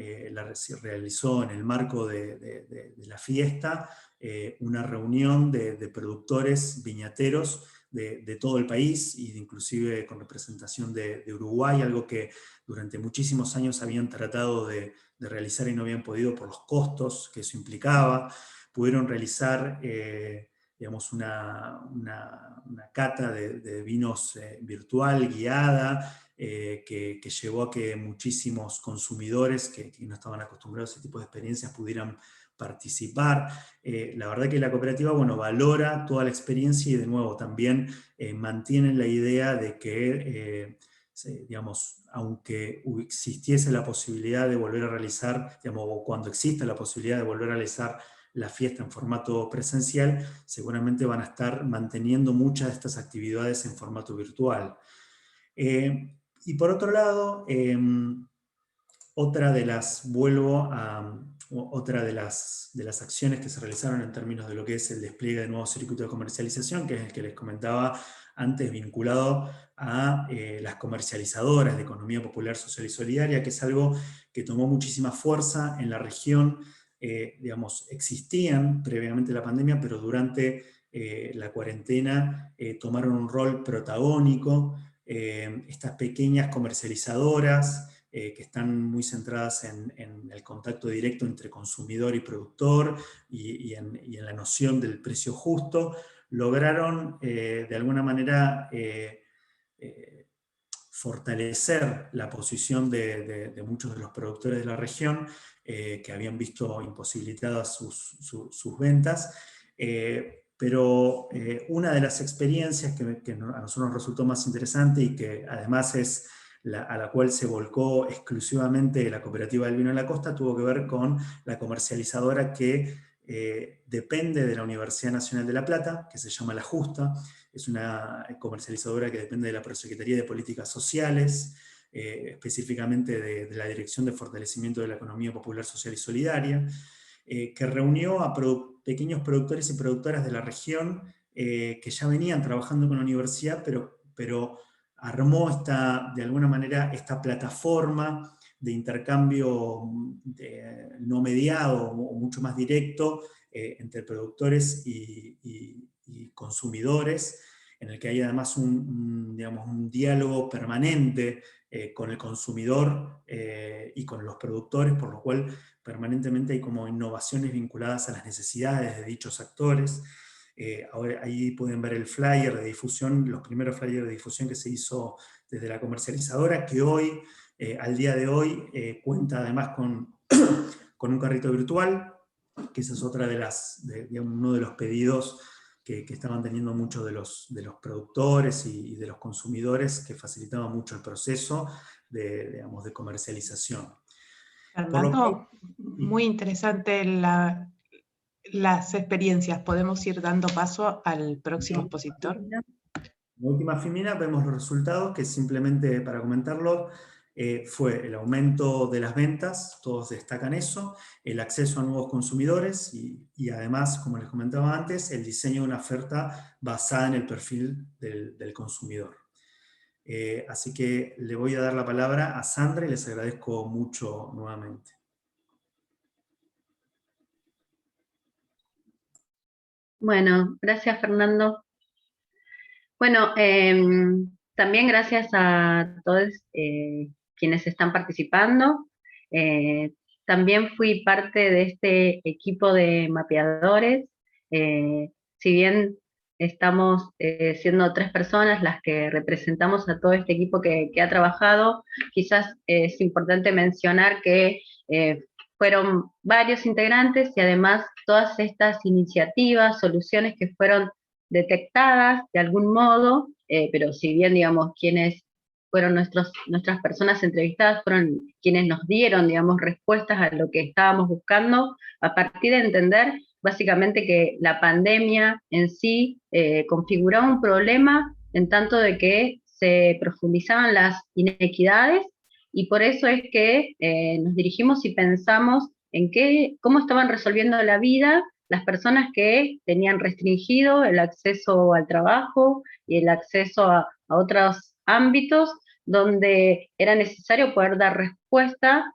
se realizó en el marco de la fiesta una reunión de productores viñateros de todo el país, e inclusive con representación de Uruguay, algo que durante muchísimos años habían tratado de realizar y no habían podido por los costos que eso implicaba. Pudieron realizar digamos, una cata de vinos virtual, guiada, que llevó a que muchísimos consumidores que no estaban acostumbrados a ese tipo de experiencias pudieran participar. La verdad que la cooperativa, bueno, valora toda la experiencia y de nuevo también mantiene la idea de que, digamos, aunque existiese la posibilidad de volver a realizar, digamos, o cuando exista la posibilidad de volver a realizar la fiesta en formato presencial, seguramente van a estar manteniendo muchas de estas actividades en formato virtual. Y por otro lado, otra de las acciones que se realizaron en términos de lo que es el despliegue de nuevos circuitos de comercialización, que es el que les comentaba antes, vinculado a las comercializadoras de economía popular, social y solidaria, que es algo que tomó muchísima fuerza en la región. Digamos, existían previamente la pandemia, pero durante la cuarentena tomaron un rol protagónico. Estas pequeñas comercializadoras que están muy centradas en el contacto directo entre consumidor y productor y en la noción del precio justo, lograron de alguna manera fortalecer la posición de muchos de los productores de la región que habían visto imposibilitadas sus ventas. Pero una de las experiencias que a nosotros nos resultó más interesante y que además es a la cual se volcó exclusivamente la Cooperativa del Vino de la Costa, tuvo que ver con la comercializadora que depende de la Universidad Nacional de La Plata, que se llama La Justa. Es una comercializadora que depende de la Prosecretaría de Políticas Sociales, específicamente de la Dirección de Fortalecimiento de la Economía Popular, Social y Solidaria, que reunió a pequeños productores y productoras de la región que ya venían trabajando con la universidad, pero armó de alguna manera esta plataforma intercambio no mediado o mucho más directo entre productores y consumidores, en el que hay además digamos, un diálogo permanente con el consumidor y con los productores, por lo cual permanentemente hay como innovaciones vinculadas a las necesidades de dichos actores. Ahora ahí pueden ver el flyer de difusión, los primeros flyers de difusión que se hizo desde la comercializadora, que hoy, al día de hoy, cuenta además con un carrito virtual, que esa es otra digamos, uno de los pedidos que estaban teniendo muchos de los productores y de los consumidores, que facilitaba mucho el proceso digamos, de comercialización. Fernando, muy interesante las experiencias. ¿Podemos ir dando paso al próximo expositor? En la última filmina vemos los resultados, que simplemente para comentarlo, fue el aumento de las ventas, todos destacan eso, el acceso a nuevos consumidores y además, como les comentaba antes, el diseño de una oferta basada en el perfil del consumidor. Así que le voy a dar la palabra a Sandra y les agradezco mucho nuevamente. Bueno, gracias Fernando. Bueno, también gracias a todos quienes están participando. También fui parte de este equipo de mapeadores. Si bien estamos siendo 3 personas las que representamos a todo este equipo que ha trabajado, quizás es importante mencionar que fueron varios integrantes y además todas estas iniciativas, soluciones que fueron detectadas de algún modo, pero si bien, digamos, quienes fueron nuestras personas entrevistadas fueron quienes nos dieron, digamos, respuestas a lo que estábamos buscando, a partir de entender básicamente que la pandemia en sí configuraba un problema en tanto de que se profundizaban las inequidades, y por eso es que nos dirigimos y pensamos en cómo estaban resolviendo la vida las personas que tenían restringido el acceso al trabajo y el acceso a otros ámbitos donde era necesario poder dar respuesta,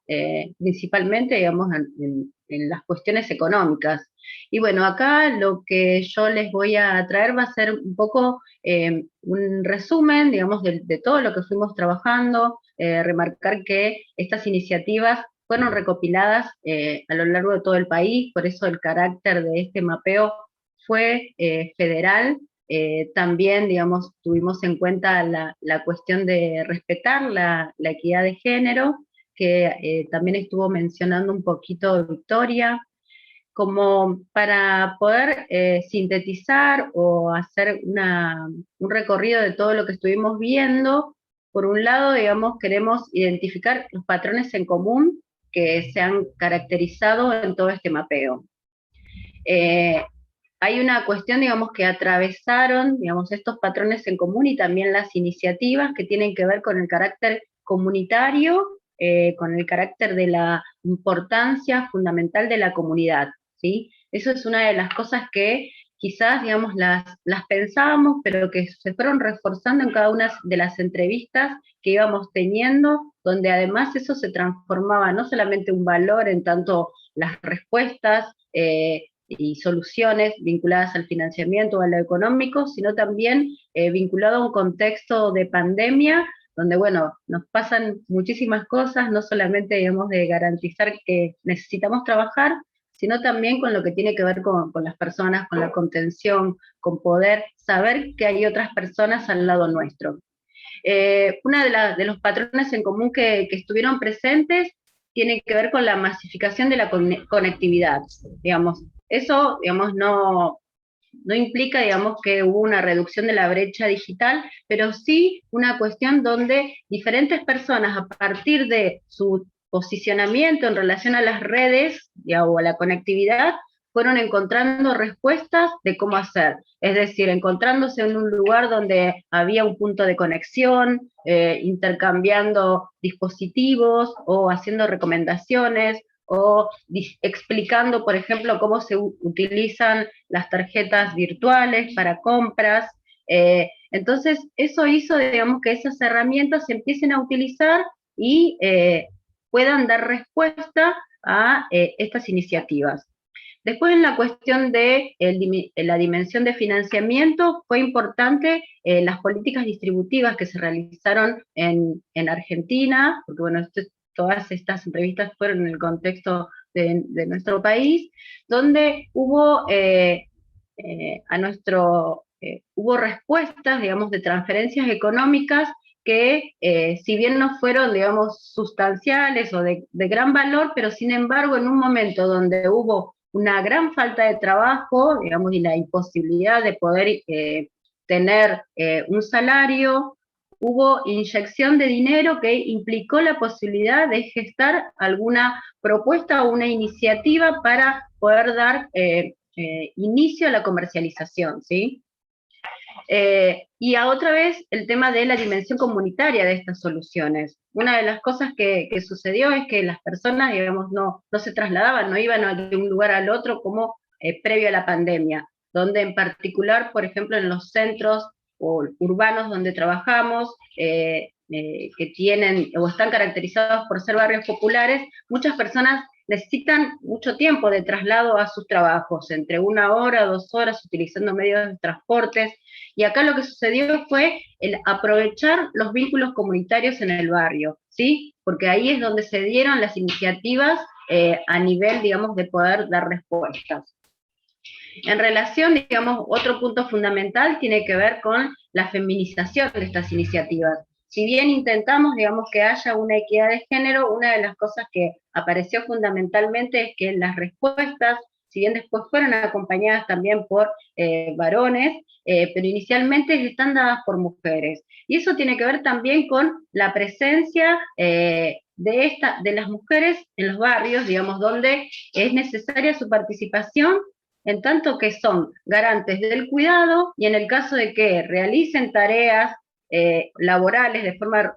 principalmente, digamos, en las cuestiones económicas. Y bueno, acá lo que yo les voy a traer va a ser un poco un resumen, digamos, de todo lo que fuimos trabajando, remarcar que estas iniciativas fueron recopiladas a lo largo de todo el país, por eso el carácter de este mapeo fue federal. También, digamos, tuvimos en cuenta la cuestión de respetar la equidad de género, que también estuvo mencionando un poquito Victoria, como para poder sintetizar o hacer un recorrido de todo lo que estuvimos viendo. Por un lado, digamos, queremos identificar los patrones en común que se han caracterizado en todo este mapeo. Hay una cuestión, digamos, que atravesaron, digamos, estos patrones en común y también las iniciativas que tienen que ver con el carácter comunitario, con el carácter de la importancia fundamental de la comunidad, ¿sí? Eso es una de las cosas que quizás, digamos, las pensábamos, pero que se fueron reforzando en cada una de las entrevistas que íbamos teniendo, donde además eso se transformaba no solamente un valor en tanto las respuestas y soluciones vinculadas al financiamiento o a lo económico, sino también vinculado a un contexto de pandemia, donde, bueno, nos pasan muchísimas cosas, no solamente, digamos, de garantizar que necesitamos trabajar, sino también con lo que tiene que ver con las personas, con la contención, con poder saber que hay otras personas al lado nuestro. Una de los patrones en común que estuvieron presentes tiene que ver con la masificación de la conectividad, digamos. Eso, digamos, no implica, digamos, que hubo una reducción de la brecha digital, pero sí una cuestión donde diferentes personas, a partir de su posicionamiento en relación a las redes o a la conectividad, fueron encontrando respuestas de cómo hacer. Es decir, encontrándose en un lugar donde había un punto de conexión, intercambiando dispositivos o haciendo recomendaciones, o explicando, por ejemplo, cómo se utilizan las tarjetas virtuales para compras. Entonces, eso hizo, digamos, que esas herramientas se empiecen a utilizar y puedan dar respuesta a estas iniciativas. Después, en la cuestión de la dimensión de financiamiento, fue importante las políticas distributivas que se realizaron en Argentina, porque bueno, todas estas entrevistas fueron en el contexto de nuestro país, donde hubo hubo respuestas, digamos, de transferencias económicas que si bien no fueron, digamos, sustanciales o de gran valor, pero sin embargo en un momento donde hubo una gran falta de trabajo, digamos, y la imposibilidad de poder tener un salario, hubo inyección de dinero que implicó la posibilidad de gestar alguna propuesta o una iniciativa para poder dar inicio a la comercialización, ¿sí? Y a otra vez el tema de la dimensión comunitaria de estas soluciones. Una de las cosas que sucedió es que las personas, digamos, no se trasladaban, no iban de un lugar al otro como previo a la pandemia, donde en particular, por ejemplo, en los centros urbanos donde trabajamos, que tienen o están caracterizados por ser barrios populares, muchas personas necesitan mucho tiempo de traslado a sus trabajos, entre 1 hora, 2 horas, utilizando medios de transportes, y acá lo que sucedió fue el aprovechar los vínculos comunitarios en el barrio, ¿sí? Porque ahí es donde se dieron las iniciativas a nivel, digamos, de poder dar respuestas. En relación, digamos, otro punto fundamental tiene que ver con la feminización de estas iniciativas. Si bien intentamos, digamos, que haya una equidad de género, una de las cosas que apareció fundamentalmente es que las respuestas, si bien después fueron acompañadas también por varones, pero inicialmente están dadas por mujeres. Y eso tiene que ver también con la presencia de las mujeres en los barrios, digamos, donde es necesaria su participación, en tanto que son garantes del cuidado, y en el caso de que realicen tareas laborales de forma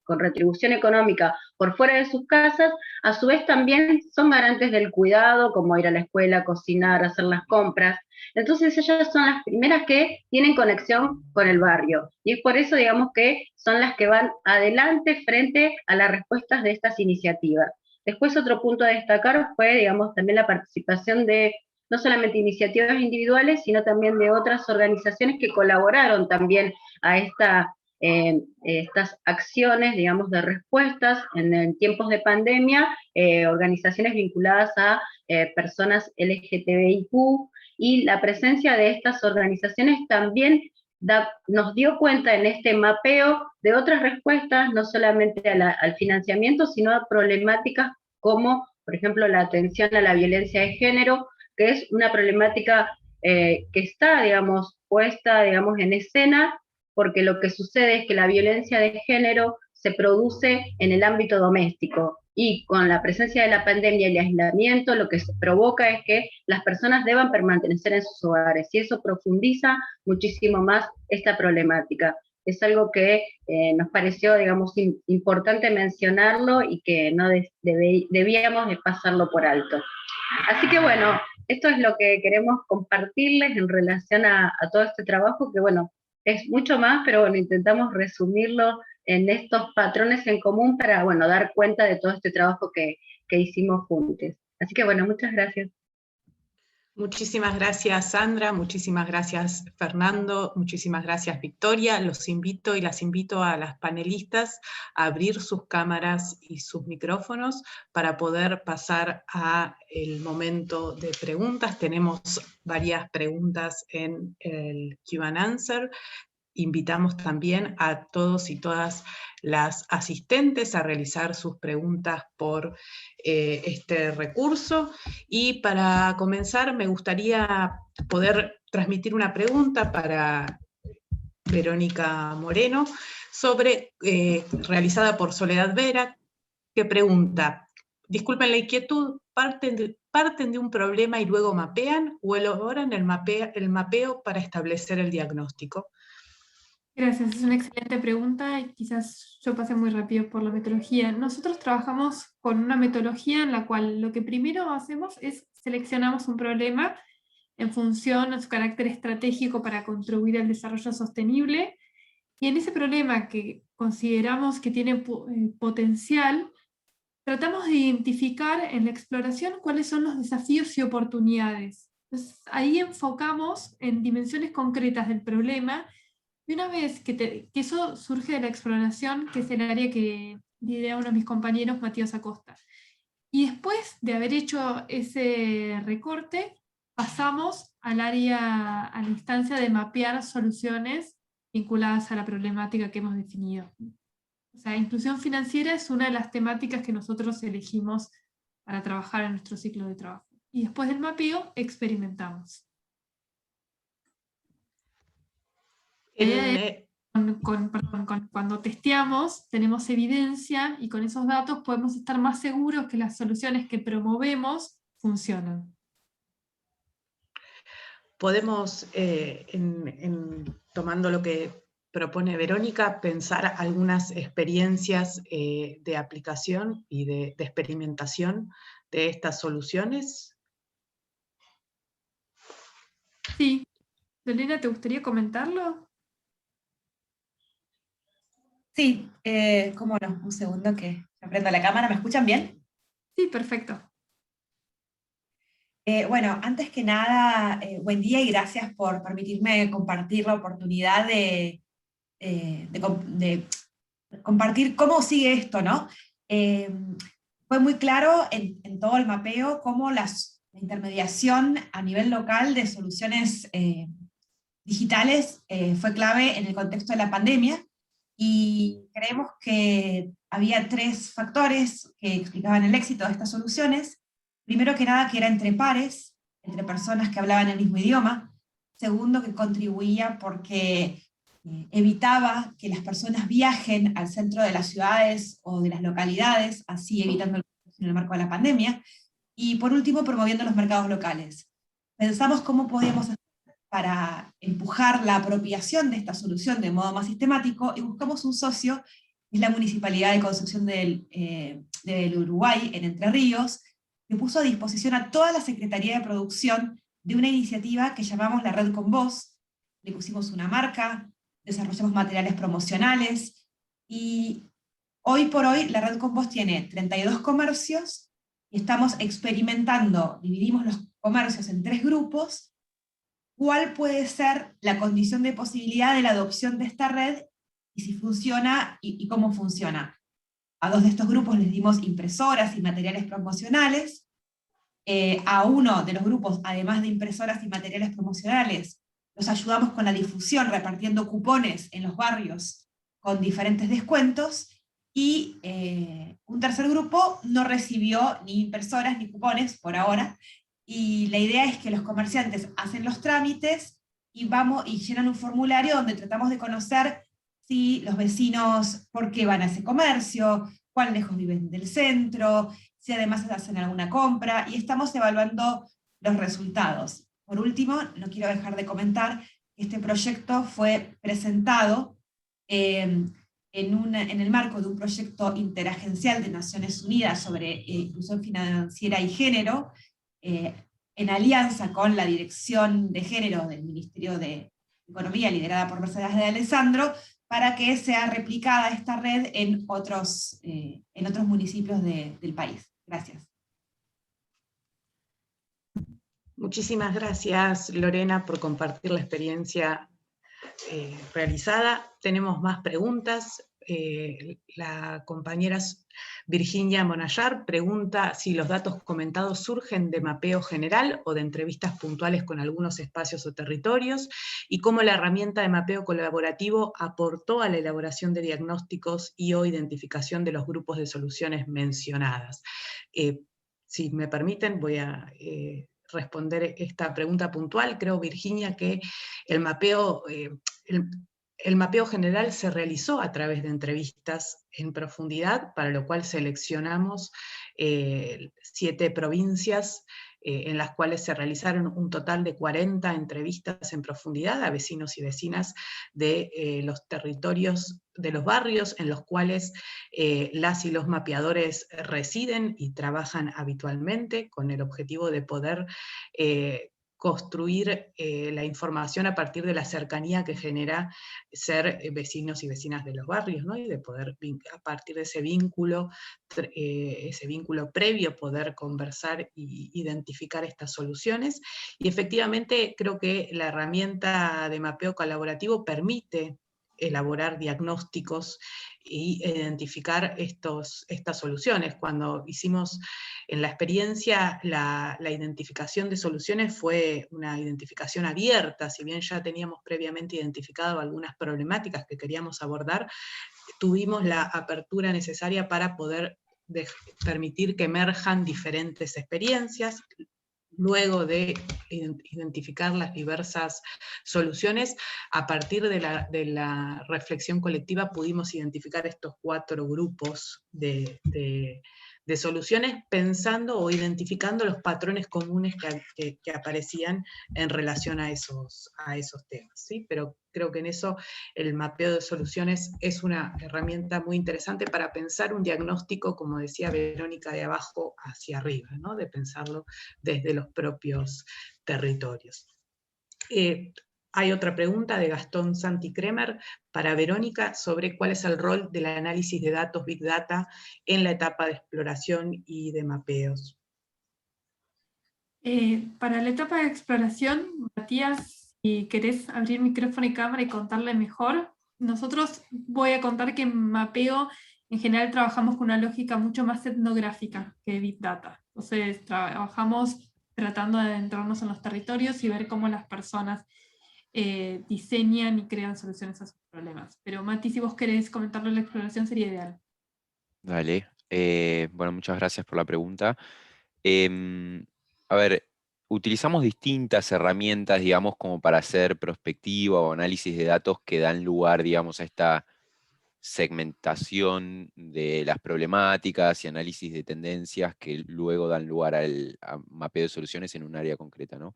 con retribución económica por fuera de sus casas, a su vez también son garantes del cuidado, como ir a la escuela, cocinar, hacer las compras. Entonces ellas son las primeras que tienen conexión con el barrio, y es por eso, digamos, que son las que van adelante frente a las respuestas de estas iniciativas. Después, otro punto a destacar fue, digamos, también la participación de no solamente iniciativas individuales, sino también de otras organizaciones que colaboraron también a estas acciones, digamos, de respuestas en tiempos de pandemia, organizaciones vinculadas a personas LGTBIQ, y la presencia de estas organizaciones también nos dio cuenta en este mapeo de otras respuestas, no solamente al financiamiento, sino a problemáticas como, por ejemplo, la atención a la violencia de género, que es una problemática que está, digamos, puesta, digamos, en escena, porque lo que sucede es que la violencia de género se produce en el ámbito doméstico, y con la presencia de la pandemia y el aislamiento, lo que se provoca es que las personas deban permanecer en sus hogares, y eso profundiza muchísimo más esta problemática. Es algo que nos pareció, digamos, importante mencionarlo, y que no debíamos de pasarlo por alto. Así que bueno, esto es lo que queremos compartirles en relación a todo este trabajo, que bueno, es mucho más, pero bueno, intentamos resumirlo en estos patrones en común para, bueno, dar cuenta de todo este trabajo que hicimos juntos. Así que bueno, muchas gracias. Muchísimas gracias, Sandra, muchísimas gracias, Fernando, muchísimas gracias, Victoria. Los invito y las invito a las panelistas a abrir sus cámaras y sus micrófonos para poder pasar a el momento de preguntas. Tenemos varias preguntas en el Q&A. Invitamos también a todos y todas las asistentes a realizar sus preguntas por este recurso. Y para comenzar, me gustaría poder transmitir una pregunta para Verónica Moreno, realizada por Soledad Vera, que pregunta: disculpen la inquietud, ¿parten de un problema y luego mapean, o elaboran el mapeo para establecer el diagnóstico? Gracias, es una excelente pregunta, y quizás yo pasé muy rápido por la metodología. Nosotros trabajamos con una metodología en la cual lo que primero hacemos es seleccionamos un problema en función a su carácter estratégico para contribuir al desarrollo sostenible, Y en ese problema que consideramos que tiene potencial, tratamos de identificar en la exploración cuáles son los desafíos y oportunidades. Entonces, ahí enfocamos en dimensiones concretas del problema, y una vez que eso surge de la exploración, que es el área que lidera uno de mis compañeros, Matías Acosta. Y después de haber hecho ese recorte, pasamos al área, a la instancia de mapear soluciones vinculadas a la problemática que hemos definido. O sea, inclusión financiera es una de las temáticas que nosotros elegimos para trabajar en nuestro ciclo de trabajo. Y después del mapeo, experimentamos. Cuando testeamos, tenemos evidencia y con esos datos podemos estar más seguros que las soluciones que promovemos funcionan. Podemos, tomando lo que propone Verónica, pensar algunas experiencias de aplicación y de experimentación de estas soluciones. Sí. Lorena, ¿te gustaría comentarlo? Sí, cómo no, un segundo que prendo la cámara, ¿me escuchan bien? Sí, perfecto. Bueno, antes que nada, buen día y gracias por permitirme compartir la oportunidad de compartir cómo sigue esto, ¿no? Fue muy claro en todo el mapeo cómo la intermediación a nivel local de soluciones digitales fue clave en el contexto de la pandemia, y creemos que había 3 factores que explicaban el éxito de estas soluciones. Primero que nada, que era entre pares, entre personas que hablaban el mismo idioma. Segundo, que contribuía porque evitaba que las personas viajen al centro de las ciudades o de las localidades, así evitando el contagio en el marco de la pandemia. Y por último, promoviendo los mercados locales. Pensamos cómo podíamos hacer para empujar la apropiación de esta solución de modo más sistemático, y buscamos un socio, que es la Municipalidad de Concepción del Uruguay, en Entre Ríos, que puso a disposición a toda la Secretaría de Producción de una iniciativa que llamamos la Red con Voz. Le pusimos una marca, desarrollamos materiales promocionales, y hoy por hoy la Red con Voz tiene 32 comercios, y estamos experimentando, dividimos los comercios en 3 grupos, cuál puede ser la condición de posibilidad de la adopción de esta red, y si funciona y cómo funciona. A 2 de estos grupos les dimos impresoras y materiales promocionales. A uno de los grupos, además de impresoras y materiales promocionales, los ayudamos con la difusión, repartiendo cupones en los barrios con diferentes descuentos, y un tercer grupo no recibió ni impresoras ni cupones por ahora, y la idea es que los comerciantes hacen los trámites y llenan un formulario donde tratamos de conocer si los vecinos, por qué van a ese comercio, cuán lejos viven del centro, si además hacen alguna compra, y estamos evaluando los resultados. Por último, no quiero dejar de comentar que este proyecto fue presentado en el marco de un proyecto interagencial de Naciones Unidas sobre inclusión financiera y género, en alianza con la Dirección de Género del Ministerio de Economía, liderada por Mercedes de Alessandro, para que sea replicada esta red en otros municipios del país. Gracias. Muchísimas gracias, Lorena, por compartir la experiencia realizada. Tenemos más preguntas. La compañera Virginia Monallar pregunta si los datos comentados surgen de mapeo general o de entrevistas puntuales con algunos espacios o territorios, y cómo la herramienta de mapeo colaborativo aportó a la elaboración de diagnósticos y o identificación de los grupos de soluciones mencionadas. Si me permiten, voy a responder esta pregunta puntual. Creo, Virginia, que el mapeo general se realizó a través de entrevistas en profundidad, para lo cual seleccionamos 7 provincias en las cuales se realizaron un total de 40 entrevistas en profundidad a vecinos y vecinas de los territorios, de los barrios en los cuales las y los mapeadores residen y trabajan habitualmente, con el objetivo de poder construir la información a partir de la cercanía que genera ser vecinos y vecinas de los barrios, ¿no? Y de poder, a partir de ese vínculo previo, poder conversar e identificar estas soluciones. Y efectivamente creo que la herramienta de mapeo colaborativo permite elaborar diagnósticos e identificar estas soluciones. Cuando hicimos en la experiencia la identificación de soluciones fue una identificación abierta, si bien ya teníamos previamente identificado algunas problemáticas que queríamos abordar, tuvimos la apertura necesaria para poder permitir que emerjan diferentes experiencias. Luego de identificar las diversas soluciones, a partir de la reflexión colectiva pudimos identificar estos 4 grupos de soluciones, pensando o identificando los patrones comunes que aparecían en relación a esos temas, ¿sí? Pero creo que en eso el mapeo de soluciones es una herramienta muy interesante para pensar un diagnóstico, como decía Verónica, de abajo hacia arriba, ¿no? De pensarlo desde los propios territorios. Hay otra pregunta de Gastón Santi Kremer para Verónica sobre cuál es el rol del análisis de datos Big Data en la etapa de exploración y de mapeos. Para la etapa de exploración, Matías, si querés abrir micrófono y cámara y contarle mejor, nosotros voy a contar que en mapeo en general trabajamos con una lógica mucho más etnográfica que Big Data. Entonces trabajamos tratando de adentrarnos en los territorios y ver cómo las personas diseñan y crean soluciones a sus problemas. Pero Mati, si vos querés comentarlo en la exploración sería ideal. Dale. Bueno, muchas gracias por la pregunta. A ver, utilizamos distintas herramientas, digamos, como para hacer prospectiva o análisis de datos que dan lugar, digamos, a esta segmentación de las problemáticas y análisis de tendencias que luego dan lugar a mapeo de soluciones en un área concreta, ¿no?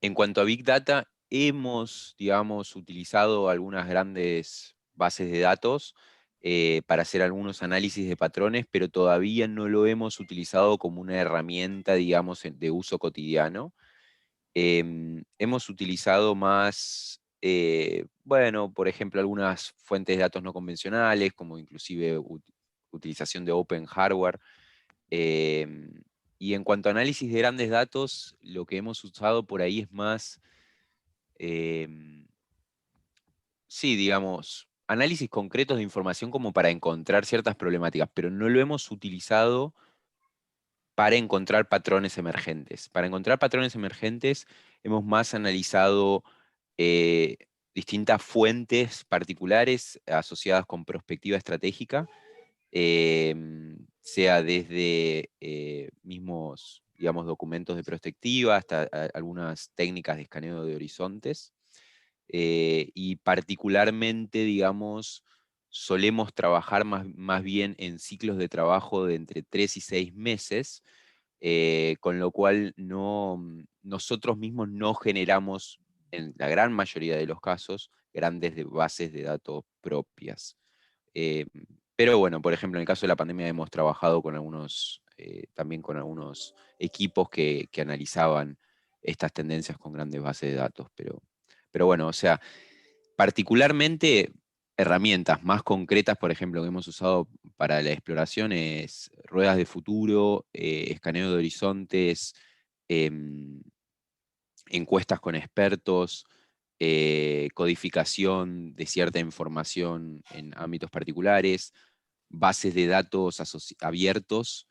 En cuanto a Big Data, hemos, digamos, utilizado algunas grandes bases de datos para hacer algunos análisis de patrones, pero todavía no lo hemos utilizado como una herramienta, digamos, de uso cotidiano. Hemos utilizado más, bueno, por ejemplo, algunas fuentes de datos no convencionales, como inclusive utilización de Open Hardware. Y en cuanto a análisis de grandes datos, lo que hemos usado por ahí es más, sí, digamos, análisis concretos de información como para encontrar ciertas problemáticas, pero no lo hemos utilizado para encontrar patrones emergentes. Para encontrar patrones emergentes hemos más analizado distintas fuentes particulares asociadas con perspectiva estratégica, sea desde mismos, digamos, documentos de perspectiva hasta algunas técnicas de escaneo de horizontes. Y particularmente, digamos, solemos trabajar más bien en ciclos de trabajo de entre 3 y 6 meses, con lo cual nosotros mismos no generamos, en la gran mayoría de los casos, grandes bases de datos propias. Pero bueno, por ejemplo, en el caso de la pandemia hemos trabajado con también con algunos equipos que analizaban estas tendencias con grandes bases de datos. Pero bueno, o sea, particularmente herramientas más concretas, por ejemplo, que hemos usado para la exploración es ruedas de futuro, escaneo de horizontes, encuestas con expertos, codificación de cierta información en ámbitos particulares, bases de datos abiertos.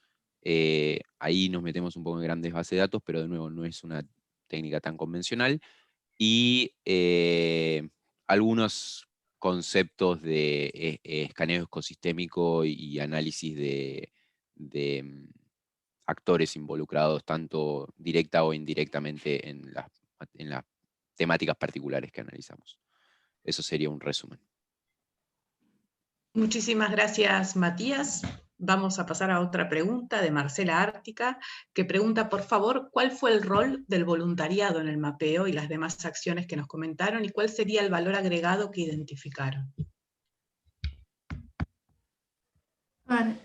Ahí nos metemos un poco en grandes bases de datos, pero de nuevo no es una técnica tan convencional. Y algunos conceptos de escaneo ecosistémico y análisis de actores involucrados, tanto directa o indirectamente en las temáticas particulares que analizamos. Eso sería un resumen. Muchísimas gracias, Matías. Vamos a pasar a otra pregunta de Marcela Ártica, que pregunta, por favor, ¿cuál fue el rol del voluntariado en el mapeo y las demás acciones que nos comentaron y cuál sería el valor agregado que identificaron?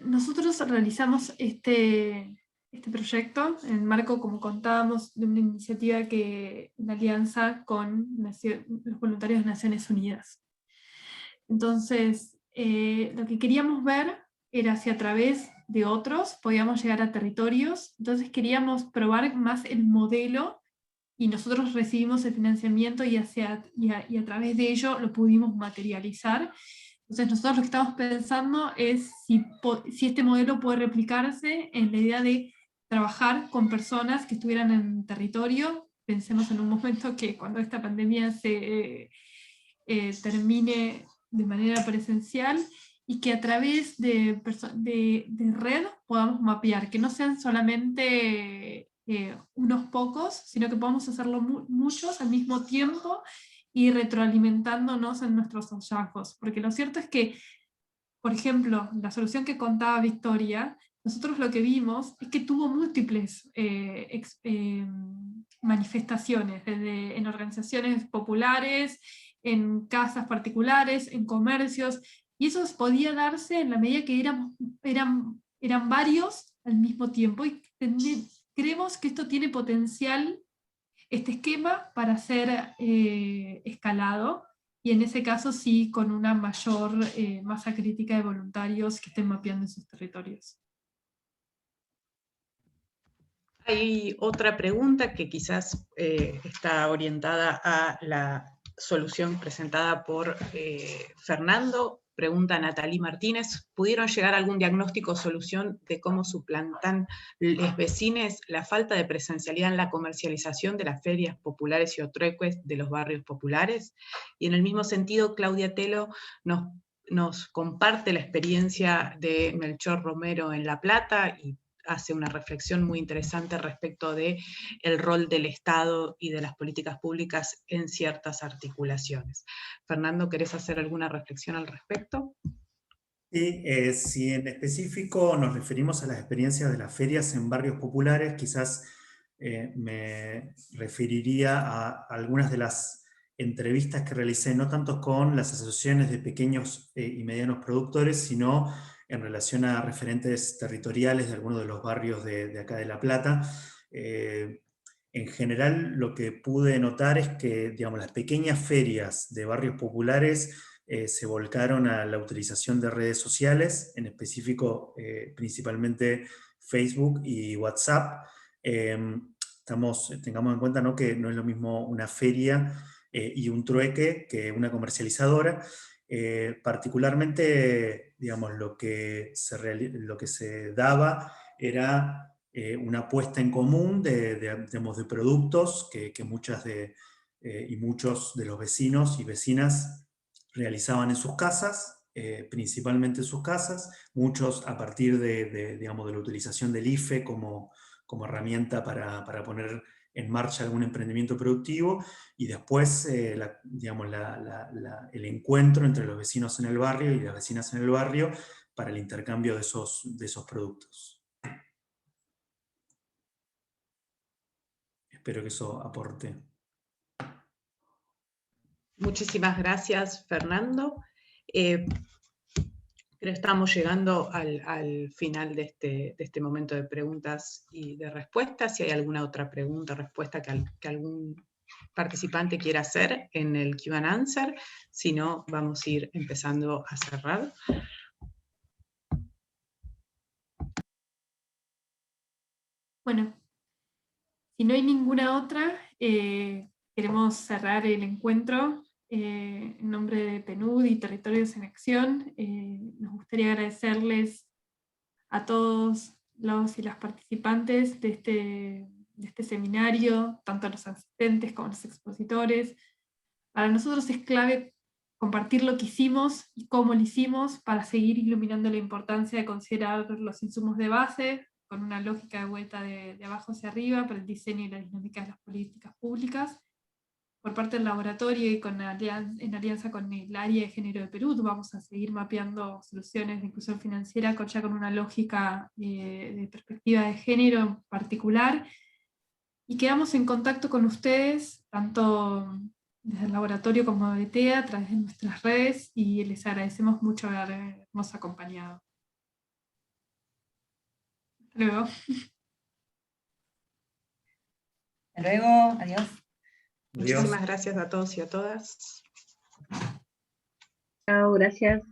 Nosotros realizamos este este proyecto en el marco, como contábamos, de una iniciativa en alianza con los voluntarios de Naciones Unidas. Entonces, lo que queríamos ver era si a través de otros podíamos llegar a territorios. Entonces queríamos probar más el modelo, y nosotros recibimos el financiamiento y a través de ello lo pudimos materializar. Entonces nosotros lo que estamos pensando es si este modelo puede replicarse en la idea de trabajar con personas que estuvieran en territorio. Pensemos en un momento que cuando esta pandemia se termine de manera presencial, y que a través de red podamos mapear, que no sean solamente unos pocos, sino que podamos hacerlo muchos al mismo tiempo y retroalimentándonos en nuestros hallazgos. Porque lo cierto es que, por ejemplo, la solución que contaba Victoria, nosotros lo que vimos es que tuvo múltiples manifestaciones, desde en organizaciones populares, en casas particulares, en comercios, y eso podía darse en la medida que eran varios al mismo tiempo, y creemos que esto tiene potencial, este esquema, para ser escalado, y en ese caso sí, con una mayor masa crítica de voluntarios que estén mapeando en sus territorios. Hay otra pregunta que quizás está orientada a la solución presentada por Fernando. Pregunta Natalie Martínez: ¿pudieron llegar a algún diagnóstico o solución de cómo suplantan los vecines la falta de presencialidad en la comercialización de las ferias populares y otrueques de los barrios populares? Y en el mismo sentido, Claudia Telo nos comparte la experiencia de Melchor Romero en La Plata y hace una reflexión muy interesante respecto del rol del Estado y de las políticas públicas en ciertas articulaciones. Fernando, ¿querés hacer alguna reflexión al respecto? Sí, si en específico nos referimos a las experiencias de las ferias en barrios populares, quizás me referiría a algunas de las entrevistas que realicé, no tanto con las asociaciones de pequeños y medianos productores, sino en relación a referentes territoriales de algunos de los barrios de acá de La Plata. En general, lo que pude notar es que, digamos, las pequeñas ferias de barrios populares se volcaron a la utilización de redes sociales, en específico principalmente Facebook y WhatsApp. Tengamos en cuenta, ¿no?, que no es lo mismo una feria y un trueque que una comercializadora. Particularmente, digamos, lo que se daba era una puesta en común de productos que muchas y muchos de los vecinos y vecinas realizaban en sus casas, principalmente en sus casas, muchos a partir digamos, de la utilización del IFE como herramienta para poner en marcha algún emprendimiento productivo, y después digamos, el encuentro entre los vecinos en el barrio y las vecinas en el barrio para el intercambio de esos productos. Espero que eso aporte. Muchísimas gracias, Fernando. Creo que estamos llegando al final de este momento de preguntas y de respuestas. Si hay alguna otra pregunta o respuesta que algún participante quiera hacer en el Q&A, si no, vamos a ir empezando a cerrar. Bueno, si no hay ninguna otra, queremos cerrar el encuentro en nombre de PNUD y Territorios en Acción. Nos gustaría agradecerles a todos los y las participantes de este seminario, tanto a los asistentes como a los expositores. Para nosotros es clave compartir lo que hicimos y cómo lo hicimos para seguir iluminando la importancia de considerar los insumos de base con una lógica de vuelta de abajo hacia arriba para el diseño y la dinámica de las políticas públicas. Por parte del laboratorio y en alianza con el área de género de Perú, vamos a seguir mapeando soluciones de inclusión financiera ya con una lógica de perspectiva de género en particular. Y quedamos en contacto con ustedes, tanto desde el laboratorio como de TEA, a través de nuestras redes, y les agradecemos mucho habernos acompañado. Hasta luego. Hasta luego, adiós. Adiós. Muchísimas gracias a todos y a todas. Chao, gracias.